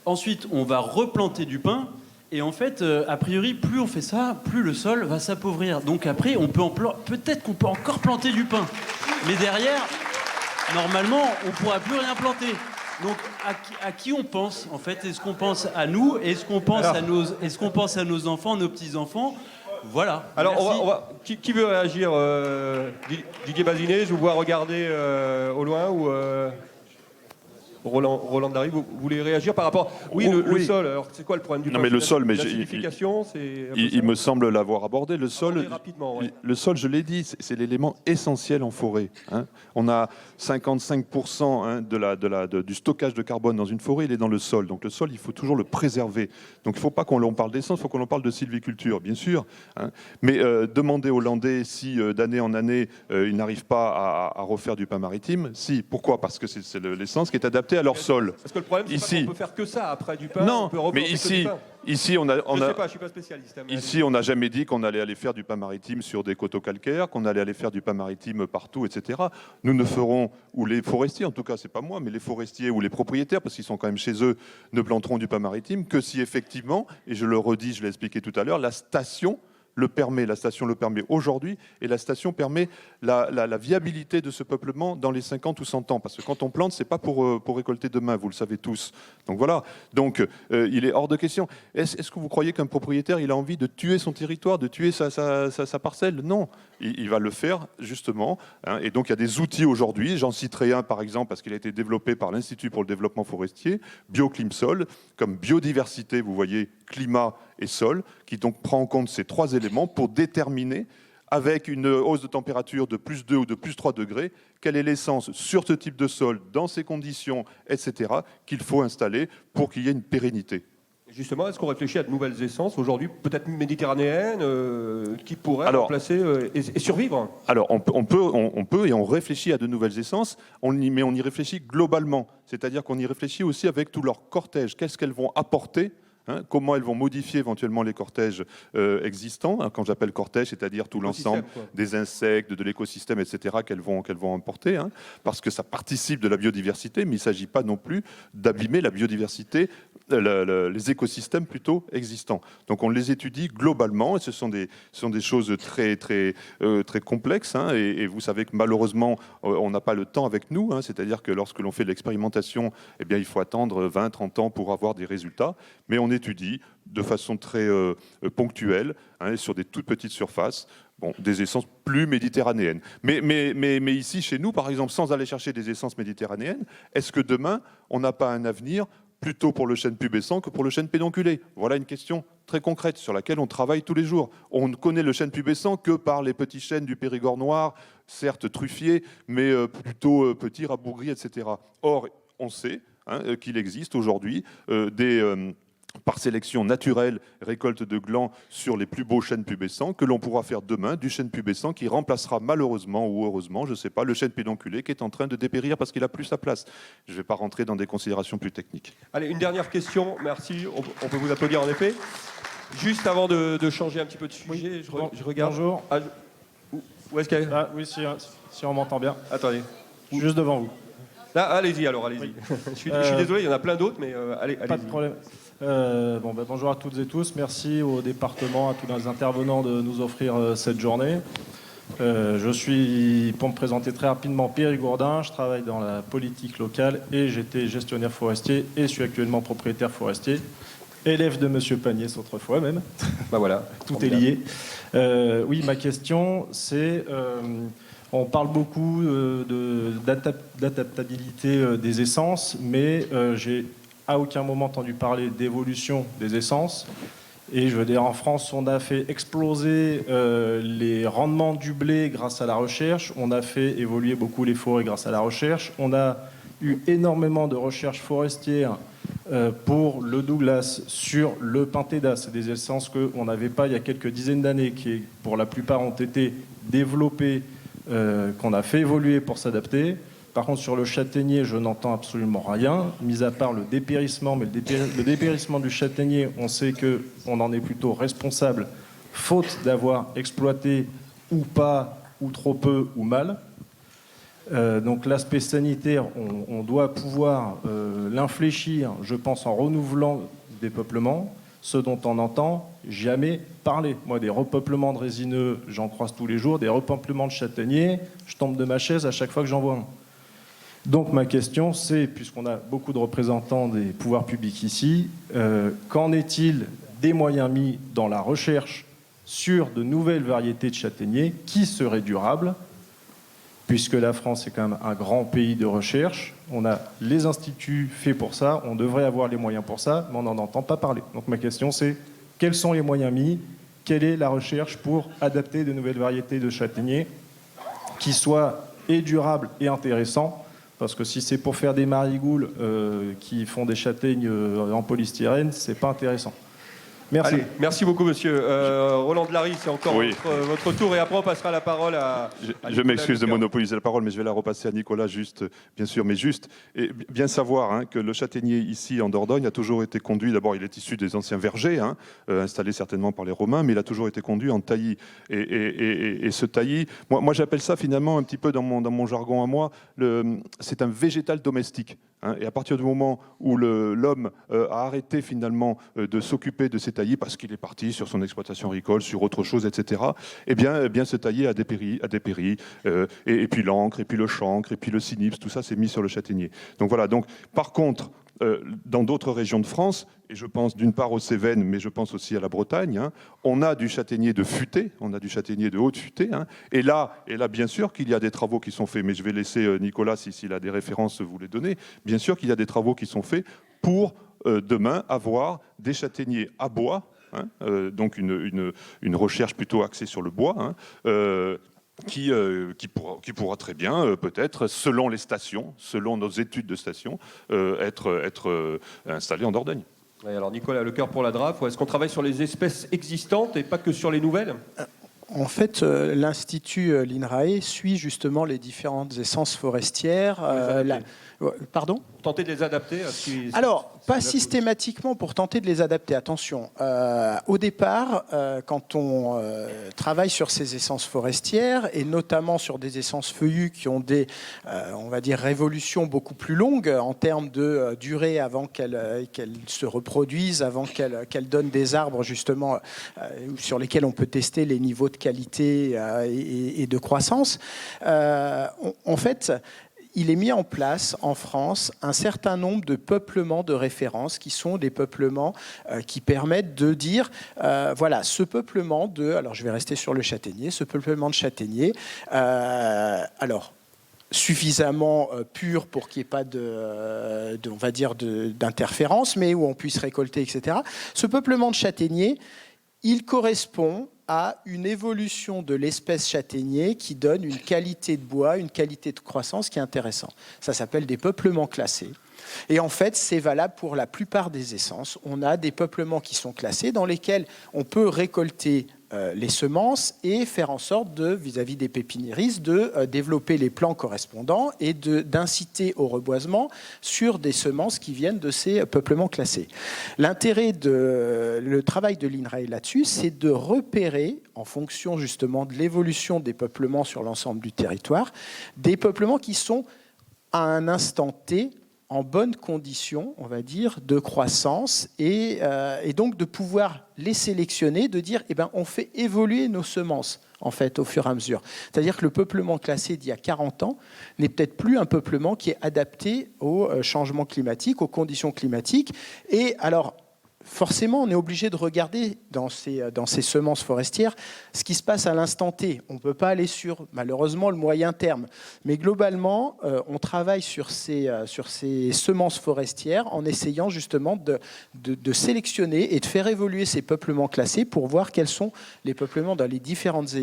Ensuite, on va replanter du pin. Et en fait, a priori, plus on fait ça, plus le sol va s'appauvrir. Donc après, peut-être qu'on peut encore planter du pin. Mais derrière, normalement, on ne pourra plus rien planter. Donc, à qui on pense, en fait? Est-ce qu'on pense à nous? Est-ce qu'on pense à nos enfants, nos petits-enfants? Voilà. Alors, qui veut réagir? Didier Bazinet, je vous vois regarder au loin ou... Roland Dary, vous voulez réagir par rapport... Oui, le sol, alors c'est quoi le problème du Non, mais le sol, mais il me semble l'avoir abordé. Le sol, rapidement, ouais. le sol, je l'ai dit, c'est l'élément essentiel en forêt. Hein. On a 55% du stockage de carbone dans une forêt, il est dans le sol. Donc le sol, il faut toujours le préserver. Donc il ne faut pas qu'on en parle d'essence, il faut qu'on en parle de sylviculture, bien sûr. Hein. Mais demander aux Landais si d'année en année, ils n'arrivent pas à refaire du pain maritime, si. Pourquoi ? Parce que c'est l'essence qui est adaptée à leur sol. Parce que le problème, c'est qu'on peut faire que ça après du pain. Non, mais ici, on sais pas, je suis pas spécialiste. Hein, ici, on n'a jamais dit qu'on allait aller faire du pain maritime sur des coteaux calcaires, qu'on allait aller faire du pain maritime partout, etc. Nous ne ferons, ou les forestiers, en tout cas, c'est pas moi, mais les forestiers ou les propriétaires, parce qu'ils sont quand même chez eux, ne planteront du pain maritime que si effectivement, et je le redis, je l'ai expliqué tout à l'heure, la station le permet aujourd'hui, et la station permet la viabilité de ce peuplement dans les 50 ou 100 ans. Parce que quand on plante, c'est pas pour récolter demain, vous le savez tous. Donc voilà, donc il est hors de question. Est-ce que vous croyez qu'un propriétaire, il a envie de tuer son territoire, de tuer sa parcelle ? Non, il va le faire justement. Hein, et donc il y a des outils aujourd'hui, j'en citerai un par exemple, parce qu'il a été développé par l'Institut pour le développement forestier, BioClimSol, comme biodiversité, vous voyez, climat et sol, qui donc prend en compte ces trois éléments pour déterminer, avec une hausse de température de plus 2 ou de plus 3 degrés, quelle est l'essence sur ce type de sol, dans ces conditions, etc., qu'il faut installer pour qu'il y ait une pérennité. Justement, est-ce qu'on réfléchit à de nouvelles essences, aujourd'hui peut-être méditerranéennes, qui pourraient remplacer et survivre ? Alors, on peut et on réfléchit à de nouvelles essences, mais on y réfléchit globalement. C'est-à-dire qu'on y réfléchit aussi avec tout leur cortège. Qu'est-ce qu'elles vont apporter ? Hein, comment elles vont modifier éventuellement les cortèges existants, hein, quand j'appelle cortège, c'est-à-dire tout l'ensemble des insectes, de l'écosystème, etc., qu'elles vont apporter, hein, parce que ça participe de la biodiversité, mais il ne s'agit pas non plus d'abîmer la biodiversité, les écosystèmes plutôt existants. Donc on les étudie globalement, et ce sont des choses très complexes, hein, et vous savez que malheureusement, on n'a pas le temps avec nous, hein, c'est-à-dire que lorsque l'on fait de l'expérimentation, eh bien, il faut attendre 20-30 ans pour avoir des résultats, mais on étudie de façon très ponctuelle, hein, sur des toutes petites surfaces, des essences plus méditerranéennes. Mais ici, chez nous, par exemple, sans aller chercher des essences méditerranéennes, est-ce que demain, on n'a pas un avenir plutôt pour le chêne pubescent que pour le chêne pédonculé ? Voilà une question très concrète sur laquelle on travaille tous les jours. On ne connaît le chêne pubescent que par les petits chênes du Périgord noir, certes truffiers, mais plutôt petits, rabougris, etc. Or, on sait qu'il existe aujourd'hui par sélection naturelle, récolte de glands sur les plus beaux chênes pubescents, que l'on pourra faire demain du chêne pubescent qui remplacera malheureusement ou heureusement, je ne sais pas, le chêne pédonculé qui est en train de dépérir parce qu'il n'a plus sa place. Je ne vais pas rentrer dans des considérations plus techniques. Allez, une dernière question, merci, on peut vous applaudir en effet. Juste avant de changer un petit peu de sujet, je regarde... Bonjour. Où est-ce qu'elle est ? Oui, si on m'entend bien. Attendez. Juste devant vous. Là, allez-y alors, allez-y. Oui. Je suis désolé, il y en a plein d'autres, mais allez-y. Pas de problème. Bonjour à toutes et tous. Merci au département, à tous les intervenants de nous offrir cette journée. Je suis, pour me présenter très rapidement, Pierre Gourdin. Je travaille dans la politique locale et j'étais gestionnaire forestier et je suis actuellement propriétaire forestier. Élève de Monsieur Pagnès autrefois même. Bah voilà. Tout est lié. Oui, ma question, c'est... on parle beaucoup d'adaptabilité des essences, mais j'ai à aucun moment entendu parler d'évolution des essences. Et je veux dire, en France, on a fait exploser les rendements du blé grâce à la recherche. On a fait évoluer beaucoup les forêts grâce à la recherche. On a eu énormément de recherches forestières pour le Douglas, sur le Pentédas. C'est des essences qu'on n'avait pas il y a quelques dizaines d'années, qui, pour la plupart, ont été développées, qu'on a fait évoluer pour s'adapter. Par contre, sur le châtaignier, je n'entends absolument rien, mis à part le dépérissement. Mais le dépérissement du châtaignier, on sait qu'on en est plutôt responsable, faute d'avoir exploité ou pas, ou trop peu, ou mal. Donc l'aspect sanitaire, on doit pouvoir l'infléchir, je pense, en renouvelant des peuplements, ce dont on n'entend jamais parler. Moi, des repeuplements de résineux, j'en croise tous les jours, des repeuplements de châtaigniers, je tombe de ma chaise à chaque fois que j'en vois un. Donc ma question, c'est, puisqu'on a beaucoup de représentants des pouvoirs publics ici, qu'en est-il des moyens mis dans la recherche sur de nouvelles variétés de châtaigniers qui seraient durables puisque la France est quand même un grand pays de recherche. On a les instituts faits pour ça, on devrait avoir les moyens pour ça, mais on n'en entend pas parler. Donc ma question c'est, quels sont les moyens mis? Quelle est la recherche pour adapter de nouvelles variétés de châtaigniers qui soient et durables et intéressants? Parce que si c'est pour faire des marigoules qui font des châtaignes en polystyrène, c'est pas intéressant. Merci. Allez, merci beaucoup, monsieur. Roland Delary, c'est encore votre tour. Et après, on passera la parole à je m'excuse de monopoliser la parole, mais je vais la repasser à Nicolas, juste, bien sûr, mais juste. Et bien savoir hein, que le châtaignier ici en Dordogne a toujours été conduit, d'abord, il est issu des anciens vergers, hein, installés certainement par les Romains, mais il a toujours été conduit en taillis. Et ce taillis, moi j'appelle ça finalement un petit peu dans mon jargon à moi, c'est un végétal domestique. Hein, et à partir du moment où l'homme a arrêté finalement de s'occuper de ces taillis parce qu'il est parti sur son exploitation agricole, sur autre chose, etc., eh bien ce taillis a dépéri. Et puis l'encre, et puis le chancre, et puis le cynips, tout ça s'est mis sur le châtaignier. Donc voilà, donc, par contre, dans d'autres régions de France, et je pense d'une part aux Cévennes, mais je pense aussi à la Bretagne, hein, on a du châtaignier de futée, on a du châtaignier de haute futée, hein, et là, bien sûr qu'il y a des travaux qui sont faits, mais je vais laisser Nicolas, s'il a des références, vous les donner. Bien sûr qu'il y a des travaux qui sont faits pour demain avoir des châtaigniers à bois, hein, donc une recherche plutôt axée sur le bois, hein, qui pourra très bien, peut-être, selon les stations, selon nos études de stations, être installé en Dordogne. Ouais, alors Nicolas, le cœur pour la DRAF, est-ce qu'on travaille sur les espèces existantes et pas que sur les nouvelles ? En fait, l'Institut l'INRAE suit justement les différentes essences forestières. Pardon ? Tenter de les adapter à ce qui... Alors, pas systématiquement pour tenter de les adapter. Attention, au départ, quand on travaille sur ces essences forestières, et notamment sur des essences feuillues qui ont des, on va dire, révolutions beaucoup plus longues en termes de durée avant qu'elles se reproduisent, avant qu'elles donnent des arbres justement sur lesquels on peut tester les niveaux de qualité et de croissance, en fait, il est mis en place en France un certain nombre de peuplements de référence qui sont des peuplements qui permettent de dire, voilà, ce peuplement alors je vais rester sur le châtaignier, ce peuplement de châtaignier, alors suffisamment pur pour qu'il n'y ait pas on va dire d'interférence, mais où on puisse récolter, etc. Ce peuplement de châtaignier, il correspond à une évolution de l'espèce châtaignier qui donne une qualité de bois, une qualité de croissance qui est intéressante. Ça s'appelle des peuplements classés. Et en fait, c'est valable pour la plupart des essences. On a des peuplements qui sont classés dans lesquels on peut récolter les semences et faire en sorte vis-à-vis des pépiniéristes, de développer les plants correspondants et d'inciter au reboisement sur des semences qui viennent de ces peuplements classés. L'intérêt le travail de l'INRAE là-dessus, c'est de repérer, en fonction justement de l'évolution des peuplements sur l'ensemble du territoire, des peuplements qui sont à un instant T en bonne condition, on va dire, de croissance et donc de pouvoir les sélectionner, de dire, on fait évoluer nos semences, en fait, au fur et à mesure. C'est-à-dire que le peuplement classé d'il y a 40 ans n'est peut-être plus un peuplement qui est adapté aux changements climatiques, aux conditions climatiques. Et alors, forcément, on est obligé de regarder dans ces semences forestières ce qui se passe à l'instant T. On ne peut pas aller sur, malheureusement, le moyen terme. Mais globalement, on travaille sur ces semences forestières en essayant justement de sélectionner et de faire évoluer ces peuplements classés pour voir quels sont les peuplements dans les différentes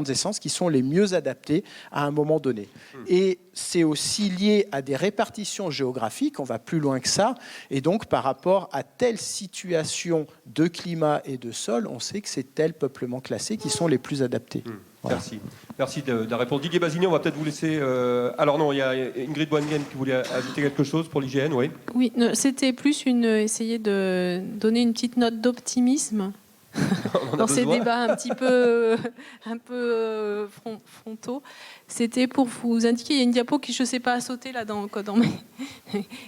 essences qui sont les mieux adaptés à un moment donné. Et c'est aussi lié à des répartitions géographiques, on va plus loin que ça, et donc par rapport à telle situation de climat et de sol, on sait que c'est tels peuplements classés qui sont les plus adaptés. Voilà. Merci de la réponse. Didier Basigny, on va peut-être vous laisser... Alors non, il y a Ingrid Boengen qui voulait ajouter quelque chose pour l'hygiène, oui. Oui, c'était plus essayer de donner une petite note d'optimisme dans ces débats un peu frontaux. C'était pour vous indiquer, il y a une diapo qui, je ne sais pas, a sauté là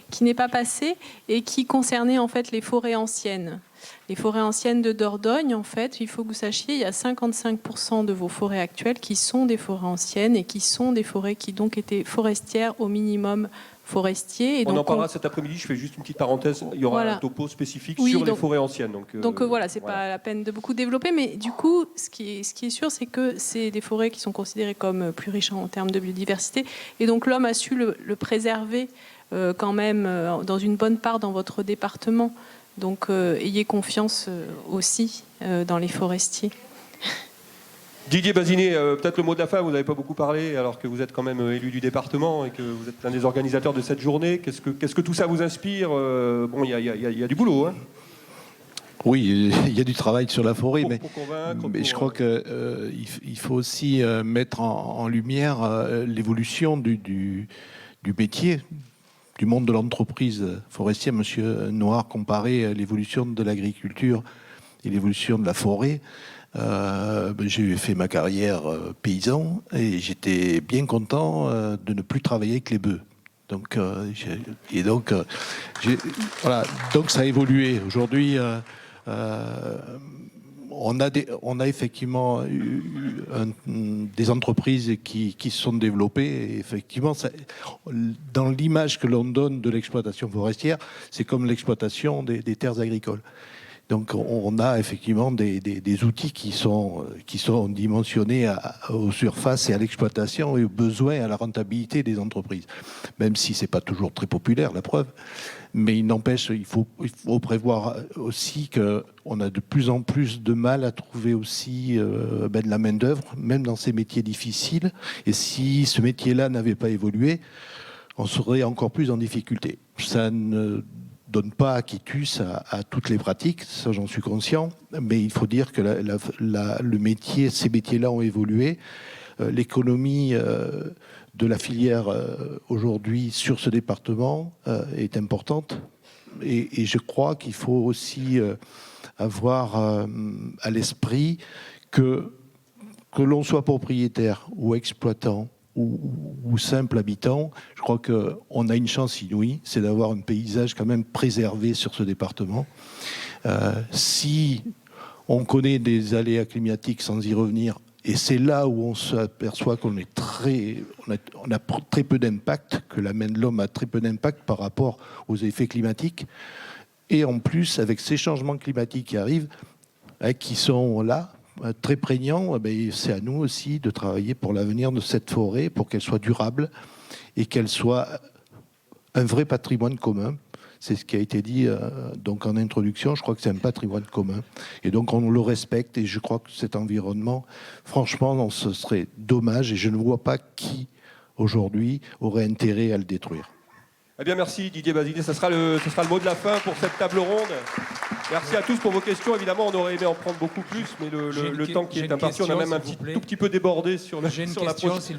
qui n'est pas passée et qui concernait en fait les forêts anciennes. Les forêts anciennes de Dordogne, en fait, il faut que vous sachiez, il y a 55% de vos forêts actuelles qui sont des forêts anciennes et qui sont des forêts qui donc étaient forestières au minimum forestiers. Et on donc, en parlera cet après-midi, je fais juste une petite parenthèse, il y aura un topo spécifique sur les forêts anciennes. Donc voilà, c'est pas la peine de beaucoup développer, mais du coup, ce qui est sûr, c'est que c'est des forêts qui sont considérées comme plus riches en termes de biodiversité, et donc l'homme a su le préserver quand même dans une bonne part dans votre département. Donc ayez confiance aussi dans les forestiers. Didier Bazinet, peut-être le mot de la fin, vous n'avez pas beaucoup parlé alors que vous êtes quand même élu du département et que vous êtes l'un des organisateurs de cette journée. Qu'est-ce que tout ça vous inspire? Bon, il y a du boulot, hein. Oui, il y a du travail sur la forêt, mais je crois qu'il faut aussi mettre en lumière l'évolution du métier, du monde de l'entreprise forestière. Monsieur Noir comparait l'évolution de l'agriculture et l'évolution de la forêt. J'ai fait ma carrière paysan et j'étais bien content de ne plus travailler avec les bœufs. Donc ça a évolué. Aujourd'hui, on a effectivement des entreprises qui se sont développées. Et effectivement, dans l'image que l'on donne de l'exploitation forestière, c'est comme l'exploitation des terres agricoles. Donc on a effectivement des outils qui sont dimensionnés aux surfaces et à l'exploitation et aux besoins et à la rentabilité des entreprises. Même si ce n'est pas toujours très populaire, la preuve. Mais il n'empêche, il faut prévoir aussi qu'on a de plus en plus de mal à trouver aussi de la main-d'œuvre, même dans ces métiers difficiles. Et si ce métier-là n'avait pas évolué, on serait encore plus en difficulté. Ça ne donne pas quitus à toutes les pratiques, ça j'en suis conscient, mais il faut dire que ces métiers-là ont évolué. L'économie de la filière aujourd'hui sur ce département est importante et je crois qu'il faut aussi avoir à l'esprit que l'on soit propriétaire ou exploitant ou simple habitant, je crois qu'on a une chance inouïe, c'est d'avoir un paysage quand même préservé sur ce département. Si on connaît des aléas climatiques sans y revenir, et c'est là où on s'aperçoit qu'on a très peu d'impact, que la main de l'homme a très peu d'impact par rapport aux effets climatiques. Et en plus, avec ces changements climatiques qui arrivent, qui sont là, très prégnants, c'est à nous aussi de travailler pour l'avenir de cette forêt, pour qu'elle soit durable et qu'elle soit un vrai patrimoine commun. C'est ce qui a été dit donc en introduction. Je crois que c'est un patrimoine commun. Et donc, on le respecte. Et je crois que cet environnement, franchement, ce serait dommage. Et je ne vois pas qui, aujourd'hui, aurait intérêt à le détruire. Eh bien, merci Didier Bazinet. Ce sera le mot de la fin pour cette table ronde. Merci à tous pour vos questions. Évidemment, on aurait aimé en prendre beaucoup plus, mais le temps qui est imparti, on a même tout petit peu débordé sur la prochaine.